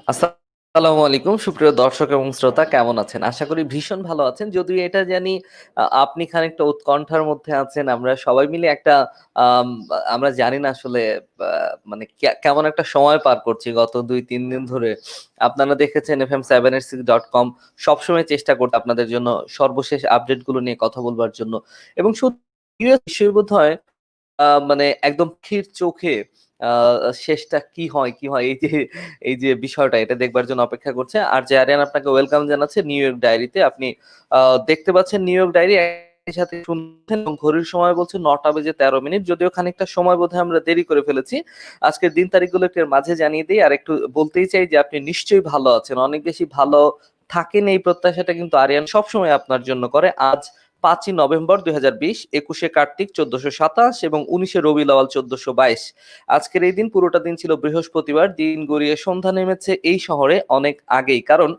আসসালামু আলাইকুম সুপ্রিয় দর্শক এবং শ্রোতা, কেমন আছেন? আশা করি ভীষণ ভালো আছেন। যদিও এটা জানি আপনি খানিকটা উৎকণ্ঠার মধ্যে আছেন। আমরা সবাই মিলে একটা আম আমরা জানি না আসলে আ মানে কেমন একটা সময় পার করছি গত ২-৩ দিন ধরে। আপনারা দেখেছেন FM786.com সবসময় চেষ্টা করছে আপনাদের জন্য সর্বশেষ আপডেট গুলো নিয়ে কথা বলবার জন্য। এবং বিষয় বোধহয় মানে একদম স্থির চোখে আ শেষটা কি হয়? এই যে বিষয়টা এটা দেখবার জন্য অপেক্ষা করছে। আর যে আরিয়ান আপনাকে ওয়েলকাম জানাচ্ছে নিউ ইয়র্ক ডায়েরিতে। আপনি আ দেখতে পাচ্ছেন নিউ ইয়র্ক ডায়েরি একই সাথে শুনছেন এবং ঘড়ির সময় বলছে ৯টা বেজে ১৩ মিনিট। যদিও খানিকটা সময় বোধহয় আমরা দেরি করে ফেলেছি। আজকের দিন তারিখগুলো একটু এর মাঝে জানিয়ে দেই। আর একটু বলতেই চাই যে আপনি নিশ্চয়ই ভালো আছেন। অনেক বেশি ভালো থাকেন এই প্রত্যাশাটা কিন্তু আরিয়ান সবসময় আপনার জন্য করে। আজ ৫ই নভেম্বর ২০২০, ২১শে কার্তিক ১৪২৭ এবং ১৯শে রবিউল আওয়াল ১৪২২। আজকের এই দিন পুরোটা দিন ছিল বৃহস্পতিবার। দিন গড়িয়ে সন্ধ্যা নেমেছে এই শহরে অনেক আগেই। কারণ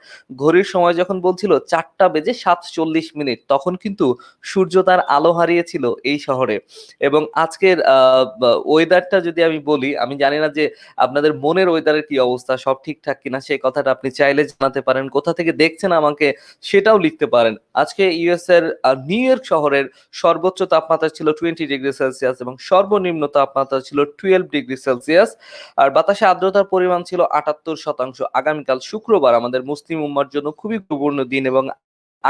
ঘড়ির সময় যখন বলছিল ৪টা বেজে ৪৭ মিনিট তখন কিন্তু সূর্য তার আলো হারিয়েছিল এই শহরে। এবং আজকের ওয়েদারটা যদি আমি বলি, আমি জানি না যে আপনাদের মনের ওয়েদারের কি অবস্থা, সব ঠিকঠাক কিনা সেই কথাটা আপনি চাইলে জানাতে পারেন। কোথা থেকে দেখছেন আমাকে সেটাও লিখতে পারেন। আজকে ইউএস এর নিউ ইয়র্ক শহরের সর্বোচ্চ তাপমাত্রা ছিল 20 ডিগ্রি সেলসিয়াস এবং সর্বনিম্ন তাপমাত্রা ছিল 12 ডিগ্রি সেলসিয়াস। আর বাতাসে আর্দ্রতার পরিমাণ ছিল ৭৮%। আগামীকাল শুক্রবার আমাদের মুসলিম উম্মার জন্য খুবই গুরুত্বপূর্ণ দিন এবং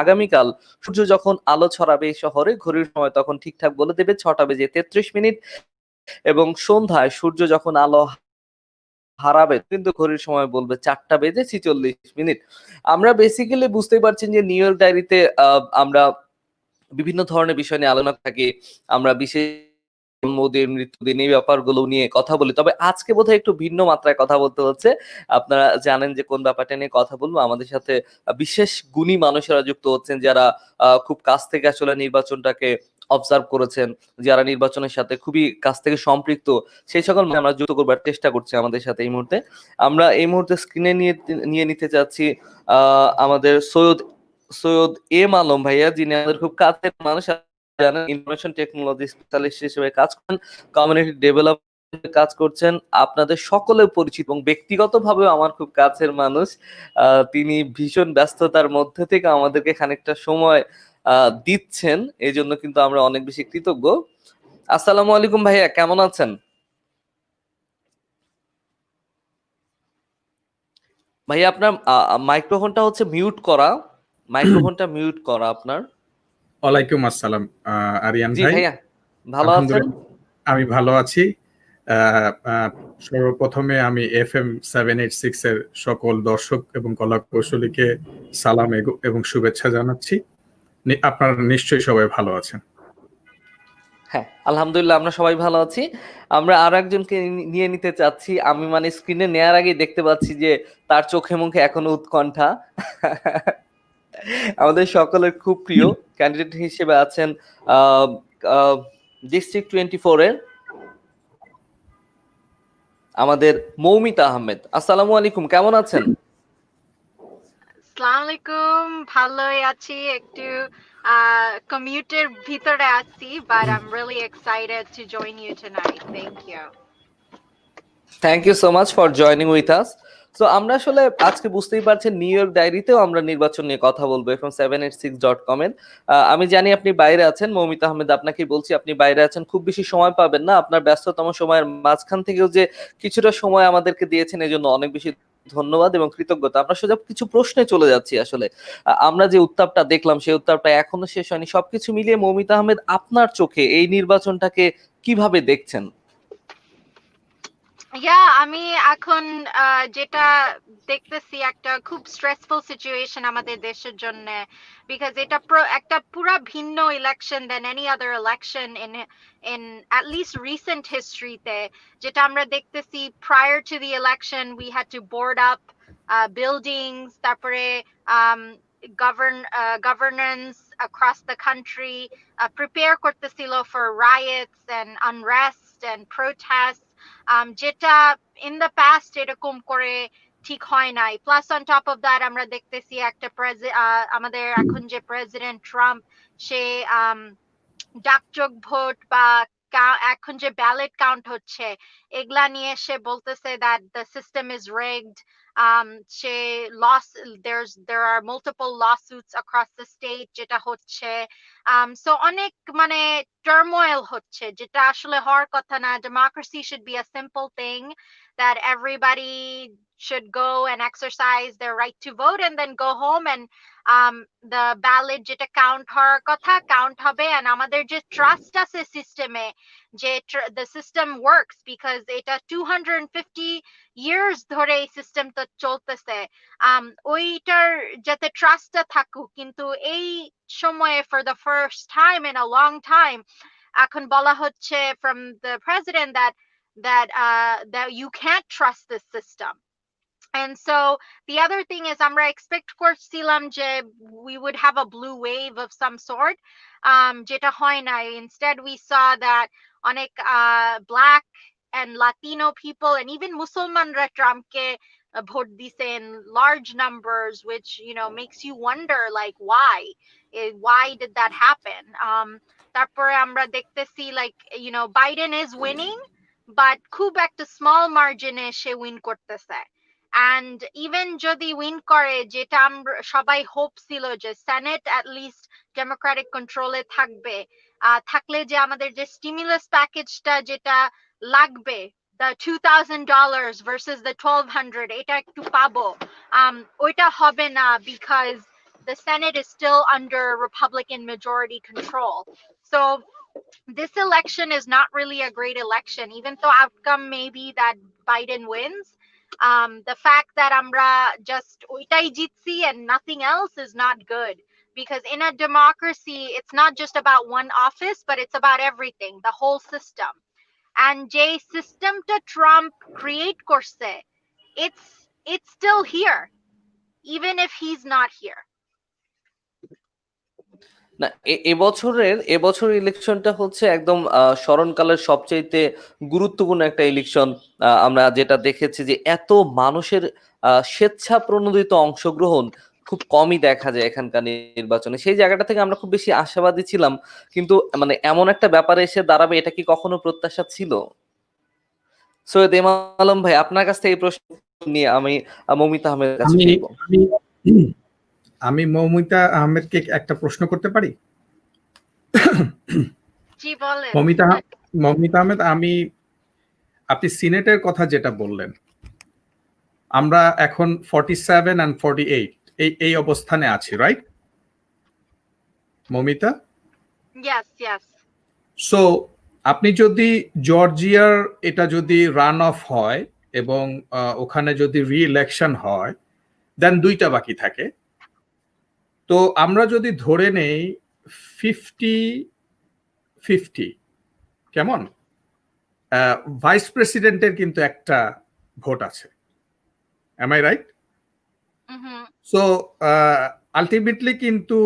আগামীকাল সূর্য যখন আলো ছড়াবে এই শহরে ঘড়ির সময় তখন ঠিকঠাক বলে দেবে ৬টা বেজে ৩৩ মিনিট এবং সন্ধ্যায় সূর্য যখন আলো হারাবে কিন্তু ঘড়ির সময় বলবে ৪টা বেজে ৪৬ মিনিট। আমরা বেসিক্যালি বুঝতেই পারছেন যে নিউ ইয়র্ক ডায়েরিতে আমরা বিভিন্ন ধরনের বিষয় নিয়ে আলোচনা থাকি। আমরা বিশেষ জন্মদিন, মৃত্যুদিন এই ব্যাপারগুলো নিয়ে কথা বলি। তবে আজকে বোধহয় একটু ভিন্ন মাত্রায় কথা বলতে হচ্ছে। আপনারা জানেন যে কোন ব্যাপারটা নিয়ে কথা বলবো। আমাদের সাথে বিশেষ গুণী মানুষেরা যুক্ত হচ্ছেন যারা খুব কাছ থেকে আসলে নির্বাচনটাকে অবজার্ভ করেছেন, যারা নির্বাচনের সাথে খুবই কাছ থেকে সম্পৃক্ত, সেই সকল আমরা যুক্ত করবার চেষ্টা করছি আমাদের সাথে এই মুহূর্তে। আমরা এই মুহূর্তে স্ক্রিনে নিয়ে নিতে চাচ্ছি আমাদের সৈয়দ এম আলম ভাইয়া, যিনি আমাদের খুব কাছের মানুষ। জানেন ইনফরমেশন টেকনোলজি স্পেশালিস্ট হিসেবে কাজ করেন, কমিউনিটি ডেভেলপমেন্টে কাজ করছেন। আপনাদের সকলে পরিচিত এবং ব্যক্তিগতভাবেও আমার খুব কাছের মানুষ। তিনি ভীষণ ব্যস্ততার মধ্যে থেকে আমাদেরকে খানিকটা সময় দিচ্ছেন। এজন্য কিন্তু আমরা অনেক বেশি কৃতজ্ঞ। আসসালামু আলাইকুম ভাইয়া, কেমন আছেন? ভাইয়া আপনার মাইক্রোফোনটা হচ্ছে মিউট করা। মাইক্রোফোনটা মিউট করা আপনার। ওয়ালাইকুম আসসালাম আরিয়ান জি ভাই। ভাইয়া, ভালো আছেন? আলহামদুলিল্লাহ আমি ভালো আছি। সর্বপ্রথমে আমি FM786 এর সকল দর্শক এবং কলা কৌশলীকে সালাম এবং শুভেচ্ছা জানাচ্ছি। আপনারা নিশ্চয়ই সবাই ভালো আছেন। হ্যাঁ, আলহামদুলিল্লাহ আমরা সবাই ভালো আছি। আমরা আরেকজনকে নিয়ে নিতে চাচ্ছি। আমি মানে স্ক্রিনে নেয়ার আগেই দেখতে পাচ্ছি যে তার চোখে মুখে এখনো উৎকণ্ঠা। আমাদের সকলের খুব প্রিয় ক্যান্ডিডেট হিসেবে আছেন আহ, আহ, ডিস্ট্রিক্ট 24 এর আমাদের মৌমিতা আহমেদ। আসসালামু আলাইকুম, কেমন আছেন? আসসালামু আলাইকুম, ভালোই আছি। একটু কমিউটের ভিতরে আছি, but I'm really excited to join you tonight. Thank you. Thank you so much for joining with us. So আমরা আসলে আজকে বুঝতেই পারছেন নিউ ইয়র্ক ডায়েরিতেও আমরা নির্বাচন নিয়ে কথা বলবো FM786.com এর। আমি জানি আপনি বাইরে আছেন, মৌমিতা আহমেদ আপনাকেই বলছি, আপনি বাইরে আছেন, খুব বেশি সময় পাবেন না। আপনার ব্যস্ততম সময়ের মাঝখান থেকেও যে কিছুটা সময় আমাদেরকে দিয়েছেন এজন্য অনেক বেশি ধন্যবাদ এবং কৃতজ্ঞতা। আমরা সোজা কিছু প্রশ্নে চলে যাচ্ছি আসলে। আমরা যে উত্তাপটা দেখলাম সেই উত্তাপটা এখনো শেষ হয়নি। সবকিছু মিলিয়ে মৌমিতা আহমেদ আপনার চোখে এই নির্বাচনটাকে কিভাবে দেখছেন? আমি এখন যেটা দেখতেছি একটা খুব স্ট্রেসফুল সিচুয়েশন আমাদের দেশের জন্য, বিকজ এটা একটা পুরা ভিন্ন election than any other election in at least recent হিস্ট্রিতে। যেটা আমরা দেখতেছি prior to the election we had to board up buildings, তারপরে governance across the country prepare করতেছিল for riots and unrest and protests, যেটা in the past এরকম করে ঠিক হয় নাই। Plus on top of that আমরা দেখতেছি একটা আমাদের এখন যে প্রেসিডেন্ট ট্রাম্প, সে ডাকযোগ ভোট বা এখন যে ব্যালট কাউন্ট হচ্ছে এগুলা নিয়ে সে বলতেছে that the system is rigged. সে লস there are multiple lawsuits across the state যেটা হচ্ছে so অনেক মানে turmoil হচ্ছে যেটা আসলে হওয়ার কথা না democracy should be a simple thing that everybody should go and exercise their right to vote and then go home and the ballot যেটা count হওয়ার কথা count হবে and আমাদের যে trust আছে সিস্টেমে যে the system works because এটা 250 years ধরে এই সিস্টেম তো চলতেছে ওইটার যাতে ট্রাস্টটা থাকুক কিন্তু এই সময়ে for the first time in a long time এখন বলা হচ্ছে from the president that you can't trust this system. And so the other thing is আমরা expect করছিলাম যে we would have a blue wave of some sort যেটা হয় না instead we saw that অনেক black and Latino people and even Musulmanra Trumpke vote দিছে in large numbers which makes you wonder like why did that happen তারপরে আমরা দেখতেছি like Biden is winning but খুব একটা small margin এ সে win করতেছে and even যদি win করে যেটা আমরা সবাই hope ছিল যে Senate at least Democratic control এ থাকবে থাকলে যে আমাদের যে stimulus প্যাকেজটা যেটা লাগবে the $2,000 versus the $1,200 এটা একটু পাবো ওইটা হবে না because the Senate is still under Republican majority control so this election is not really a great election even though outcome may be that Biden wins the fact that amra just oitai jitsi and nothing else is not good because in a democracy it's not just about one office but it's about everything the whole system and je system to Trump create korse it's still here even if he's not here না এবছরের ইলেকশনটা হচ্ছে একদম স্মরণকালের সবচেয়ে গুরুত্বপূর্ণ একটা election আমরা যেটা দেখেছি যে এত মানুষের স্বেচ্ছা প্রণোদিত অংশগ্রহণ খুব কমই দেখা যায় এখানকার নির্বাচনে সেই জায়গাটা থেকে আমরা খুব বেশি আশাবাদী ছিলাম কিন্তু মানে এমন একটা ব্যাপারে এসে দাঁড়াবে এটা কি কখনো প্রত্যাশা ছিল সৈয়দ ইমাম আলম ভাই আপনার কাছ থেকে এই প্রশ্ন নিয়ে আমি মৌমিতা আহমেদের কাছে ফিরব আমি মৌমিতা আহমেদকে একটা প্রশ্ন করতে পারি জি বলেন মৌমিতা আহমেদ আপনি সিনেটের কথা যেটা বললেন আমরা এখন 47 and 48 এই অবস্থানে আছি রাইট মৌমিতা yes সো আপনি যদি জর্জিয়ার এটা যদি রান অফ হয় এবং ওখানে যদি রি-ইলেকশন হয় দেন দুইটা বাকি থাকে তো আমরা যদি ধরে নেই 50-50 কেমন ভাইস প্রেসিডেন্টের কিন্তু একটা ভোট আছে am I right so ultimately কিন্তু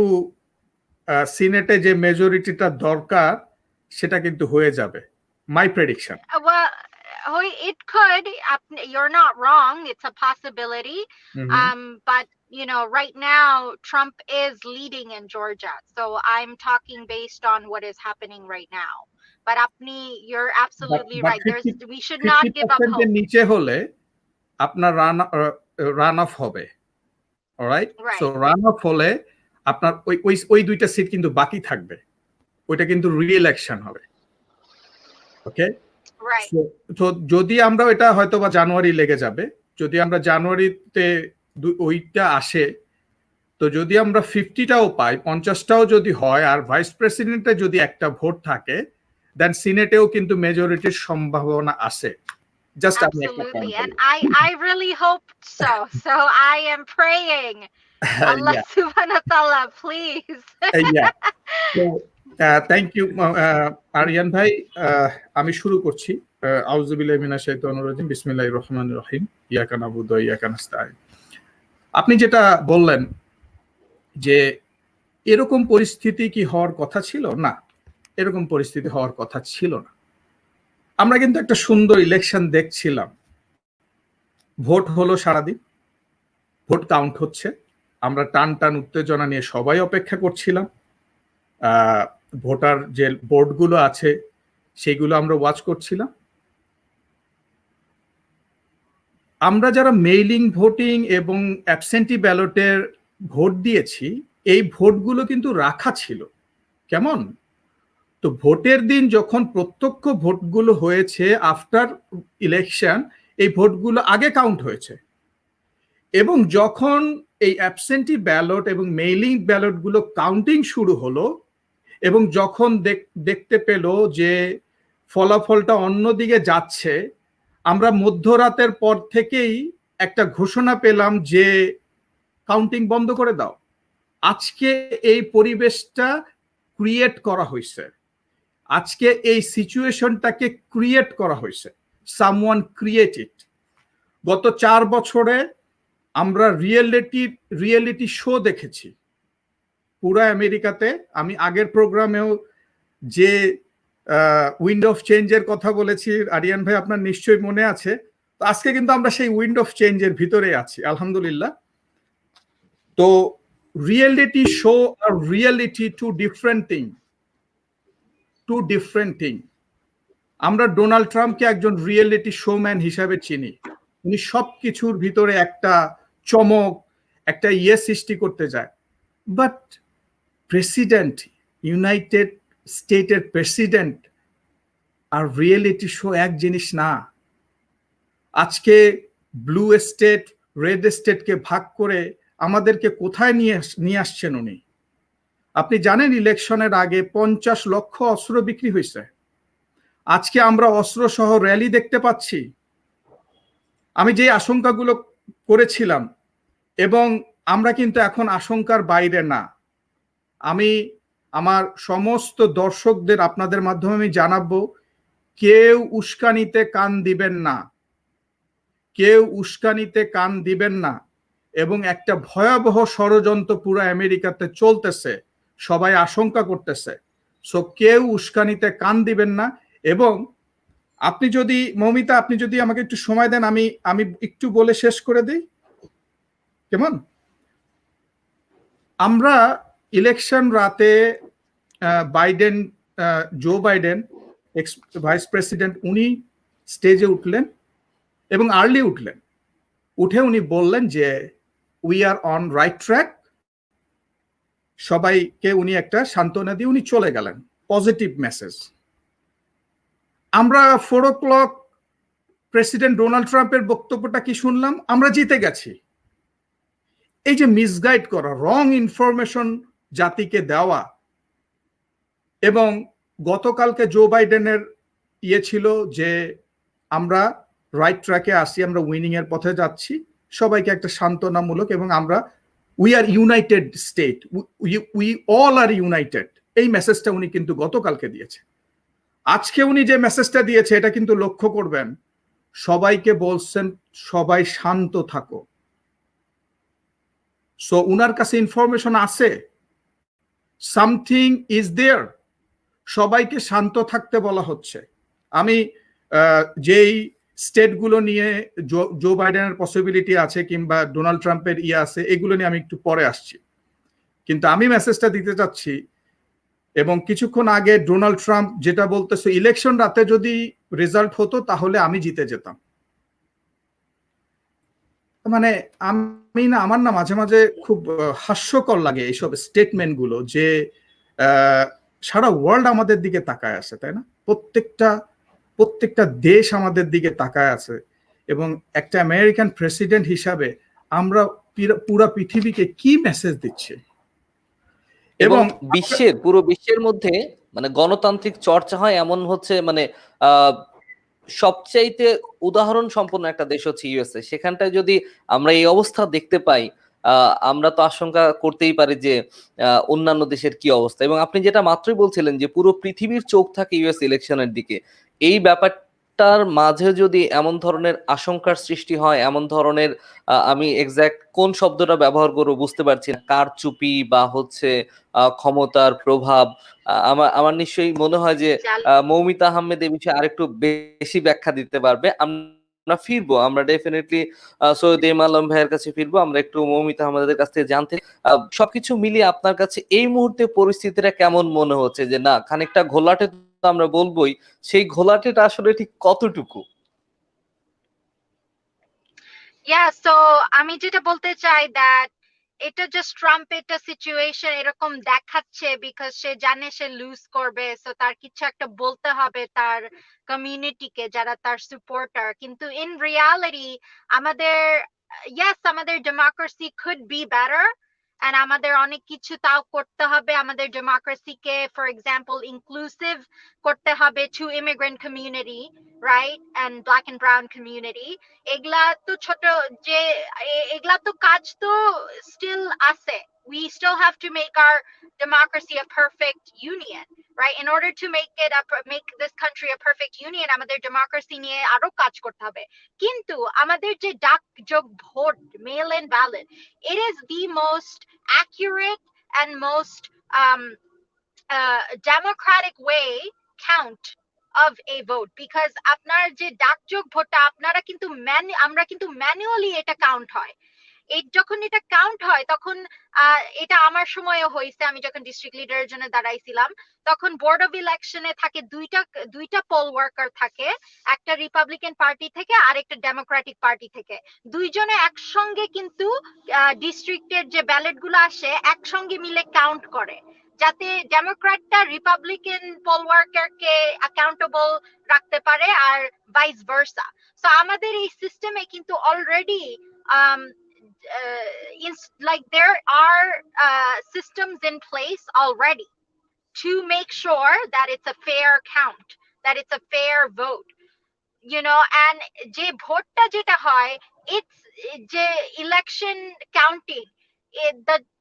সিনেটে যে মেজরিটিটা দরকার সেটা কিন্তু হয়ে যাবে my prediction it could you're not wrong it's a possibility but right now Trump is leading in Georgia so I'm talking based on what is happening right now but you're absolutely right we should not give up hope নিচে হলে আপনার run of হবে alright so run of হলে আপনার ওই দুইটা seat কিন্তু বাকি থাকবে ওইটা কিন্তু রি-ইলেকশন হবে ওকে তো যদি আমরা এটা হয়তো বা জানুয়ারি লেগে যাবে যদি আমরা জানুয়ারিতে ওইটা আসে তো যদি আমরা 50টাও পাই 50টাও যদি হয় আর ভাইস প্রেসিডেন্টে যদি একটা ভোট থাকে দেন সিনেটেও কিন্তু মেজরিটির সম্ভাবনা আছে জাস্ট আমি একটা absolutely and I really hope so I am praying Allah subhanahu wa ta'ala please thank you Aryan ভাই আমি শুরু করছি আউযু বিল্লাহি মিনাশ শাইতানির রাজিম বিসমিল্লাহির রহমানির রহিম ইয়াকা নাবুদু ওয়া ইয়াকা নাস্তাইন আপনি যেটা বললেন যে এরকম পরিস্থিতি কি হওয়ার কথা ছিল না এরকম পরিস্থিতি হওয়ার কথা ছিল না আমরা কিন্তু একটা সুন্দর ইলেকশন দেখছিলাম ভোট হলো সারাদিন ভোট কাউন্ট হচ্ছে আমরা টান উত্তেজনা নিয়ে সবাই অপেক্ষা করছিলাম ভোটার যে বোর্ডগুলো আছে সেগুলো আমরা ওয়াচ করছিলাম আমরা যারা মেইলিং ভোটিং এবং অ্যাবসেন্টি ব্যালটের ভোট দিয়েছি, এই ভোটগুলো কিন্তু রাখা ছিল। কেমন? তো ভোটের দিন যখন প্রত্যক্ষ ভোটগুলো হয়েছে আফটার ইলেকশন, এই ভোটগুলো আগে কাউন্ট হয়েছে, এবং যখন এই অ্যাবসেন্টি ব্যালট এবং মেইলিং ব্যালটগুলো কাউন্টিং শুরু হলো, এবং যখন দেখতে পেল যে ফলাফলটা অন্যদিকে যাচ্ছে, আমরা মধ্যরাতের পর থেকেই একটা ঘোষণা পেলাম যে কাউন্টিং বন্ধ করে দাও। আজকে এই পরিবেশটা ক্রিয়েট করা হয়েছে, আজকে এই সিচুয়েশনটাকে ক্রিয়েট করা হয়েছে, সামওয়ান ক্রিয়েট ইট। গত 4 বছরে আমরা রিয়েলিটি শো দেখেছি পুরো আমেরিকাতে। আমি আগের প্রোগ্রামেও যে উইন্ড অফ চেঞ্জের কথা বলেছি, আরিয়ান ভাই আপনার নিশ্চয়ই মনে আছে। তো আজকে কিন্তু আমরা সেই উইন্ড অফ চেঞ্জের ভিতরে আছি, আলহামদুলিল্লাহ। তো রিয়েলিটি শো আর রিয়েলিটি টু ডিফারেন্ট থিং। আমরা ডোনাল্ড ট্রাম্পকে একজন রিয়েলিটি শোম্যান হিসাবে চিনি। উনি সবকিছুর ভিতরে একটা চমক, একটা সৃষ্টি করতে যায়। বাট প্রেসিডেন্ট, ইউনাইটেড স্টেটের প্রেসিডেন্ট আর রিয়েলিটি শো এক জিনিস না। আজকে ব্লু স্টেট, রেড স্টেটকে ভাগ করে আমাদেরকে কোথায় নিয়ে আসছেন উনি? আপনি জানেন ইলেকশনের আগে 50 লক্ষ অস্ত্র বিক্রি হয়েছে। আজকে আমরা অস্ত্র সহ র্যালি দেখতে পাচ্ছি। আমি যে আশঙ্কাগুলো করেছিলাম, এবং আমরা কিন্তু এখন আশঙ্কার বাইরে না। আমি আমার সমস্ত দর্শকদের আপনাদের মাধ্যমে আমি জানাবো, কেউ উস্কানিতে কান দিবেন না, কেউ উস্কানিতে কান দিবেন না। এবং একটা ভয়াবহ ষড়যন্ত্র পুরো আমেরিকাতে চলতেছে, সবাই আশঙ্কা করতেছে। সো কেউ উস্কানিতে কান দিবেন না। এবং আপনি যদি, মৌমিতা, আপনি যদি আমাকে একটু সময় দেন, আমি একটু বলে শেষ করে দিই, কেমন? আমরা ইলেকশন রাতে Joe Biden ex vice president, উনি স্টেজে উঠলেন এবং আর্লি উঠে উনি বললেন যে we are on right track. সবাইকে উনি একটা সান্ত্বনা দিয়ে উনি চলে গেলেন, পজিটিভ মেসেজ। আমরা 4 o'clock প্রেসিডেন্ট ডোনাল্ড ট্রাম্পের বক্তব্যটা কি শুনলাম? আমরা জিতে গেছি। এই যে মিসগাইড করা, রং ইনফরমেশন জাতিকে দেওয়া, এবং গতকালকে জো বাইডেনের ছিল যে আমরা রাইট ট্র্যাকে আসি, আমরা উইনিং এর পথে যাচ্ছি, সবাইকে একটা সান্ত্বনামূলক, এবং আমরা we are united state, we all are united, এই মেসেজটা উনি কিন্তু গতকালকে দিয়েছে। আজকে উনি যে মেসেজটা দিয়েছে, এটা কিন্তু লক্ষ্য করবেন, সবাইকে বলছেন সবাই শান্ত থাকো। সো উনার কাছে ইনফরমেশন আছে, সামথিং ইজ দেয়ার, সবাইকে শান্ত থাকতে বলা হচ্ছে। আমি যেই স্টেটগুলো নিয়ে জো বাইডেনের পসিবিলিটি আছে কিংবা ডোনাল্ড ট্রাম্পের আছে, এগুলো নিয়ে আমি একটু পরে আসছি, কিন্তু আমি মেসেজটা দিতে চাচ্ছি। এবং কিছুক্ষণ আগে ডোনাল্ড ট্রাম্প যেটা বলতেছে, ইলেকশন রাতে যদি রেজাল্ট হতো তাহলে আমি জিতে যেতাম। মানে আমার না মাঝে মাঝে খুব হাস্যকর লাগে এইসব স্টেটমেন্ট গুলো, যে সারা ওয়ার্ল্ড আমাদের দিকে তাকায় আছে, তাই না? প্রত্যেকটা দেশ আমাদের দিকে তাকায় আছে, এবং একটা আমেরিকান প্রেসিডেন্ট হিসাবে আমরা পুরো পৃথিবীকে কি মেসেজ দিচ্ছি? এবং পুরো বিশ্বের মধ্যে মানে গণতান্ত্রিক চর্চা হয় এমন হচ্ছে, মানে সবচাইতে উদাহরণ সম্পন্ন একটা দেশ হচ্ছে ইউএসএ। সেখানটায় যদি আমরা এই অবস্থা দেখতে পাই, আমরা তো আশঙ্কা করতেই পারি যে অন্যান্য দেশের কি অবস্থা। এবং আপনি যেটা মাত্রই বলছিলেন যে পুরো পৃথিবীর চোখ থাকে ইউএস ইলেকশনের দিকে, এই ব্যাপারটার মাঝে যদি এমন ধরনের আশঙ্কার সৃষ্টি হয়, এমন ধরনের আমি এক্সাক্ট কোন শব্দটা ব্যবহার করবো বুঝতে পারছি না, কারচুপি বা হচ্ছে ক্ষমতার প্রভাব, আমার নিশ্চয়ই মনে হয় যে মৌমিতা আহমেদ এই বিষয়ে আরেকটু বেশি ব্যাখ্যা দিতে পারবে। আমরা ফিরবো, আমরা ডেফিনেটলি সৈয়দ এম আলম ভাইয়ের কাছে ফিরবো, আমরা একটু মৌমিতা আহমেদের কাছ থেকে জানতে। সবকিছু মিলিয়ে আপনার কাছে এই মুহূর্তে পরিস্থিতিটা কেমন মনে হচ্ছে? যে না, খানিকটা ঘোলাটে তো আমরা বলবোই, সেই ঘোলাটেটা আসলে ঠিক কতটুকু? Yeah, so আমি যেটা বলতে চাই that এটা just ট্রাম্প একটা সিচুয়েশন এরকম দেখাচ্ছে বিকজ সে জানে সে লুজ করবে, সো তার কিছু একটা বলতে হবে তার কমিউনিটিকে যারা তার সাপোর্টার, কিন্তু ইন রিয়ালিটি আমাদের yes আমাদের democracy could be better and আমাদের অনেক কিছু তাও করতে হবে, আমাদের ডেমোক্রেসিকে ফর এক্সাম্পল ইনক্লুসিভ করতে হবে to immigrant community, right, and black and brown community. এগুলা তো ছোট যে এগুলা তো কাজ তো স্টিল আছে, we still have to make our democracy a perfect union, right? In order to make this country a perfect union আমাদের ডেমোক্রেসি নিয়ে আরো কাজ করতে হবে। কিন্তু আমাদের যে ডাকযোগ vote, mail in ballot, it is the most accurate and most democratic way count of a vote, because আপনার যে ডাকযোগ ভোটটা আপনারা কিন্তু আমরা কিন্তু ম্যানুয়ালি এটা কাউন্ট হয়, যখন এটা কাউন্ট হয় তখন এটা আমার সময়ও হয়েছে, আমি যখন ডিস্ট্রিক্ট লিডারের জন্য দাঁড়াইছিলাম তখন বোর্ড অফ ইলেকশনে থাকে দুইটা পোল ওয়ার্কার থাকে, একটা রিপাবলিকান পার্টি থেকে আর একটা ডেমোক্রেটিক পার্টি থেকে, দুইজনে একসঙ্গে কিন্তু ডিস্ট্রিক্টের যে ব্যালট গুলো আসে একসঙ্গে মিলে কাউন্ট করে, যাতে ডেমোক্র্যাটটা রিপাবলিকান পোল ওয়ার্কারকে অ্যাকাউন্টেবল রাখতে পারে আর ভাইস ভার্সা। সো আমাদের এই সিস্টেমে কিন্তু already like there are systems in place already to make sure that it's a fair count, that it's a fair vote, you know, and যে ভোটটা যেটা হয়, it's যে election counting,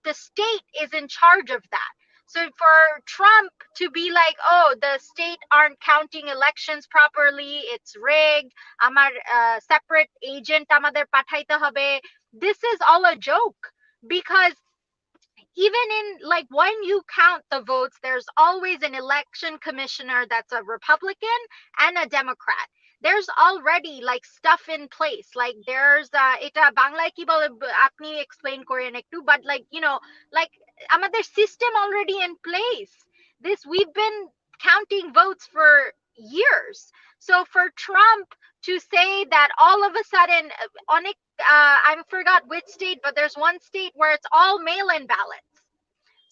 the state is in charge of that. So for Trump to be like, oh, the state aren't counting elections properly, it's rigged, আমার separate agent আমাদের পাঠাইতে হবে, this is all a joke, because even in like when you count the votes, there's always an election commissioner that's a Republican and a Democrat. There's already like stuff in place, like there's এটা বাংলায় কি বলে আপনি explain করেন একটু, but like you know, like আমাদের system already in place, this we've been counting votes for years. So for Trump to say that all of a sudden অনেক I forgot which state, but there's one state where it's all mail-in ballots.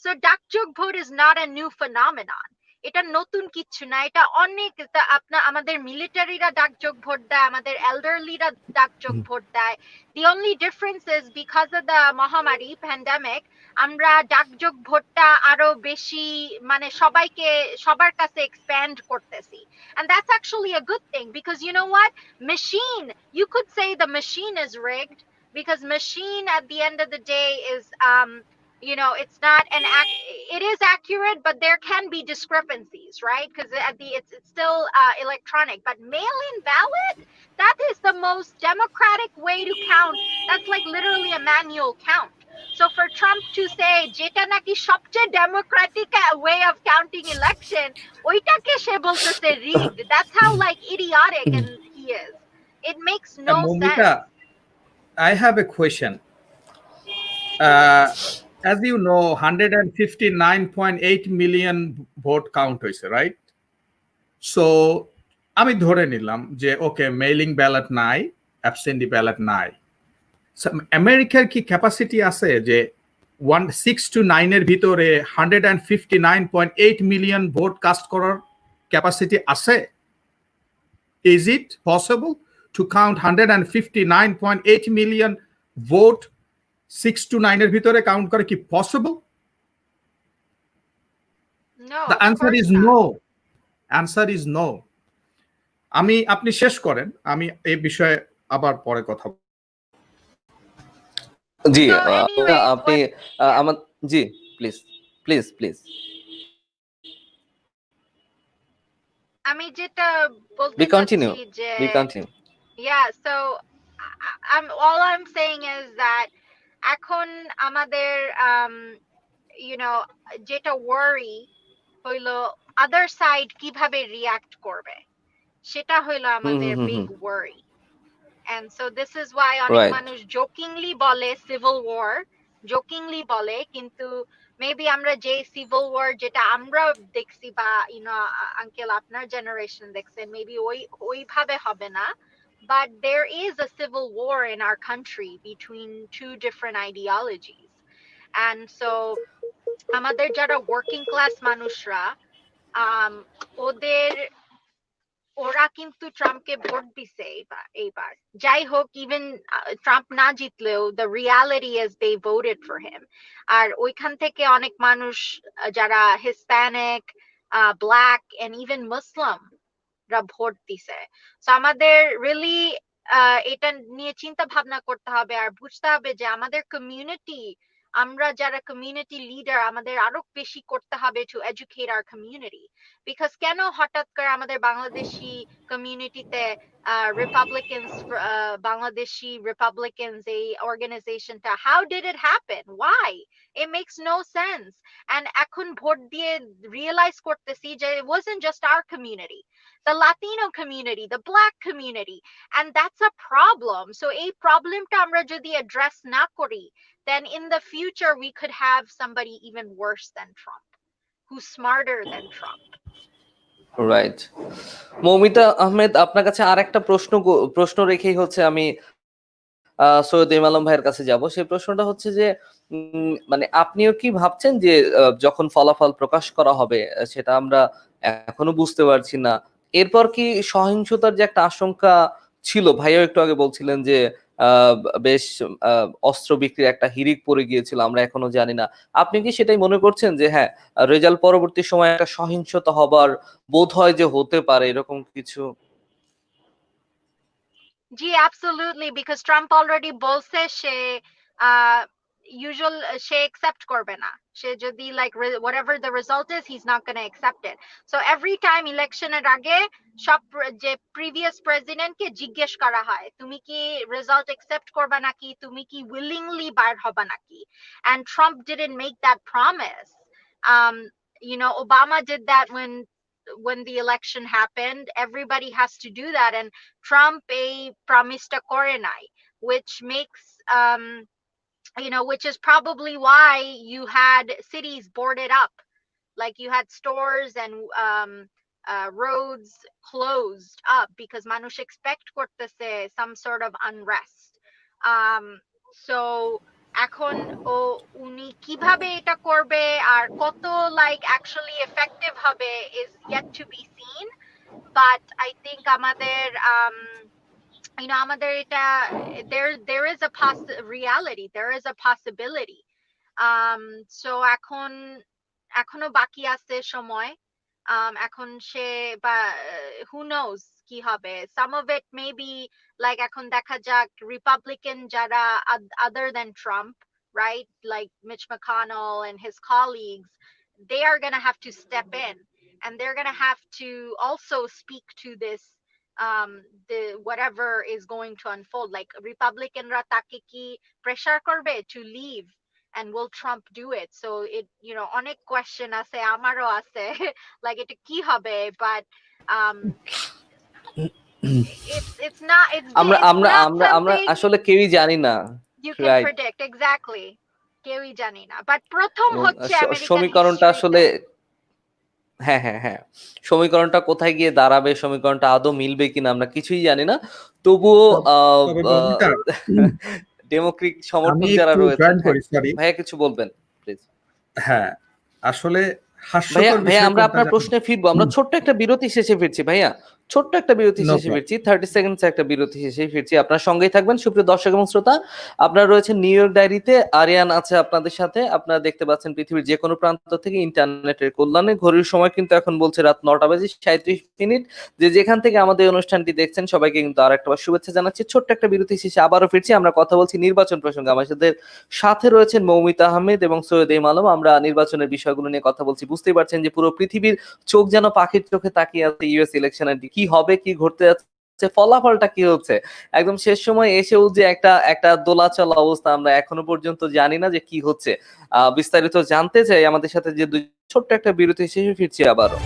So ডাকযোগ vote is not a new phenomenon. এটা নতুন কিছু না, এটা অনেক আমাদের মিলিটারিরা ডাকযোগ vote দেয়, আমাদের এল্ডারলিরা ডাকযোগ ভোট দেয়। The only difference is because of the মহামারী pandemic আমরা ডাকযোগ ভোটটা আরো বেশি মানে সবার কাছে expand করতেছি, and that's actually a good thing, because you know what, you could say the machine is rigged, because machine at the end of the day is you know, it's not it is accurate, but there can be discrepancies, right? Because it's still electronic, but mail-in ballot, that is the most democratic way to count. That's like literally a manual count. So for Trump to say jeta naki সবচেয়ে democratic way of counting election, ওইটাকে সে বলতেছে rigged, that's how like idiotic and he is. It makes no Moumita, sense. I have a question. As you know, 159.8 million vote count হয়েছে, right? So আমি ধরে নিলাম যে ওকে mailing ballot নাই, absentee ballot নাই। আমেরিকার কি ক্যাপাসিটি আছে যে 6 to 9 এর ভিতরে 159.8 মিলিয়ন ভোট কাস্ট করার ক্যাপাসিটি আছে? Is it possible to count 159.8 million vote 6 to 9 এর ভিতরে কাউন্ট করে কি possible? No, The answer is no. Answer is no. আপনি শেষ করেন, আমি এই বিষয়ে আবার পরে কথা বলবো। জি So anyway, আপনি আমার জি প্লিজ প্লিজ প্লিজ আমি যেটা বলতে we continue চাচ্ছি যে we continue yeah, so all I'm saying is that এখন আমাদের you know যেটা worry হইলো other side কিভাবে react করবে, সেটা হইলো আমাদের big worry. And so this is why অনেক মানুষ jokingly বলে civil war, jokingly বলে, কিন্তু মেবি আমরা যে সিভিল ওয়ার যেটা আমরা দেখছি বা ইউ নো আঙ্কেল আপনার জেনারেশন দেখছেন মেবি ওইভাবে হবে না, but there is a civil war in our country between two different ideologies. And so আমাদের যারা ওয়ার্কিং ক্লাস মানুষরা ওদের ওরা কিন্তু ট্রাম্পকে ভোট দিছে এইবার যাই হোক ইভেন ট্রাম্প না জিতলেও the reality is they voted for him আর ওইখান থেকে অনেক মানুষ যারা Hispanic black and even Muslim রা ভোট দিছে সো আমাদের রিয়েলি এটা নিয়ে চিন্তা ভাবনা করতে হবে আর বুঝতে হবে যে আমাদের কমিউনিটি আমরা যারা কমিউনিটি লিডার আমাদের আরো বেশি করতে হবে two educate our community because কেন হঠাৎ করে আমাদের বাংলাদেশি কমিউনিটিতে রিপাবলিকানস বাংলাদেশি রিপাবলিকানস এই অর্গানাইজেশনটা how did it happen why it makes no sense and এখন ভোট দিয়ে রিয়েলাইজ করতেছি যে it wasn't just our community the Latino community the black community and that's a problem so এই প্রবলেমটা আমরা যদি অ্যাড্রেস না করি then in the future we could have somebody even worse than Trump who's smarter than Trump right Moumita Ahmed আপনার কাছে আরেকটা প্রশ্ন রেখেই হচ্ছে আমি সৈয়দ এম আলম ভাইয়ের কাছে যাব সেই প্রশ্নটা হচ্ছে যে মানে আপনিও কি ভাবছেন যে যখন ফলাফল প্রকাশ করা হবে সেটা আমরা এখনো বুঝতে পারছি না এরপর কি সহিংসতার যে একটা আশঙ্কা ছিল ভাইও একটু আগে বলছিলেন যে বেশ অস্ত্র বিক্রির একটা হিড়িক পড়ে গিয়েছিল আমরা এখনো জানি না আপনি কি সেটাই মনে করছেন যে হ্যাঁ রেজাল্ট পরবর্তী সময় একটা সহিংসতা হবার বোধ হয় যে হতে পারে এরকম কিছু জি absolutely because Trump already বলছে সে usual সে accept করবে না সে যদি like whatever the result is he's not going to accept it so every time election এর আগে সব যে previous president কে জিজ্ঞেস করা হয় তুমি কি result accept করবা নাকি তুমি কি willingly বার হবা নাকি and Trump didn't make that promise you know Obama did that when the election happened everybody has to do that and Trump promised a kore nai which makes you know which is probably why you had cities boarded up like you had stores and roads closed up because manush expect kortese some sort of unrest so এখন ও উনি কিভাবে এটা করবে আর কত like actually effective হবে is yet to be seen but I think আমাদের you know আমাদের এটা there is a reality there is a possibility so এখনো বাকি আছে সময় এখন সে বা who knows কি হবে some of it may be like এখন দেখা যাক Republican jara other than Trump right like Mitch McConnell and his colleagues they are going to have to step in and they're going to have to also speak to this the whatever is going to unfold like Republican ra take ki pressure korbe to leave and will Trump do it so it you know onek question ase amaro ase like এটা কি হবে but it's not আমরা আসলে কেউই জানি না you can predict exactly কেউই জানি না but প্রথম হচ্ছে সমীকরণটা আসলে হ্যাঁ হ্যাঁ হ্যাঁ সমীকরণটা কোথায় গিয়ে দাঁড়াবে সমীকরণটা আদৌ মিলবে কিনা আমরা কিছুই জানি না তবুও ডেমোক্রেটিক সমর্থক যারা রয়েছে ভাইয়া কিছু বলবেন প্লিজ হ্যাঁ আসলে ভাইয়া আমরা আপনার প্রশ্নে ফিরবো আমরা ছোট্ট একটা বিরতি শেষে ফিরছি ভাইয়া ছোট্ট একটা বিরতি শেষে ফিরছি 30 সেকেন্ডস একটা বিরতি শেষে ফিরছি আপনার সঙ্গেই থাকবেন সুপ্রিয় দর্শক এবং শ্রোতা আপনারা রয়েছেন নিউ ইয়র্ক ডায়েরিতে আরিয়ান আছে আপনাদের সাথে আপনারা দেখতে পাচ্ছেন পৃথিবীর যে কোনো প্রান্ত থেকে ইন্টারনেটের কল্যাণে ঘড়ির সময় কিন্তু এখন বলছে রাত 9:37 যে যেখান থেকে আমাদের অনুষ্ঠানটি দেখছেন সবাইকে কিন্তু আরেকটাবার শুভেচ্ছা জানাচ্ছি ছোট্ট একটা বিরতি শেষে আবারও ফিরছি আমরা কথা বলছি নির্বাচন প্রসঙ্গে আমাদের সাথে রয়েছেন মৌমিতা আহমেদ এবং সৈয়দ এম আলম আমরা নির্বাচনের বিষয়গুলো নিয়ে কথা বলছি বুঝতেই পারছেন যে পুরো পৃথিবীর চোখ যেন পাখির চোখে তাকিয়ে আছে ইউএস ইলেকশনের কি হবে কি ঘটতে যাচ্ছে ফলাফলটা কি হচ্ছে একদম শেষ সময় এসেও যে একটা দোলাচল অবস্থা আমরা এখনো পর্যন্ত জানি না যে কি হচ্ছে বিস্তারিত জানতে চাই আমাদের সাথে যে ছোট্ট একটা বিরতি শেষে ফিরছি আবারও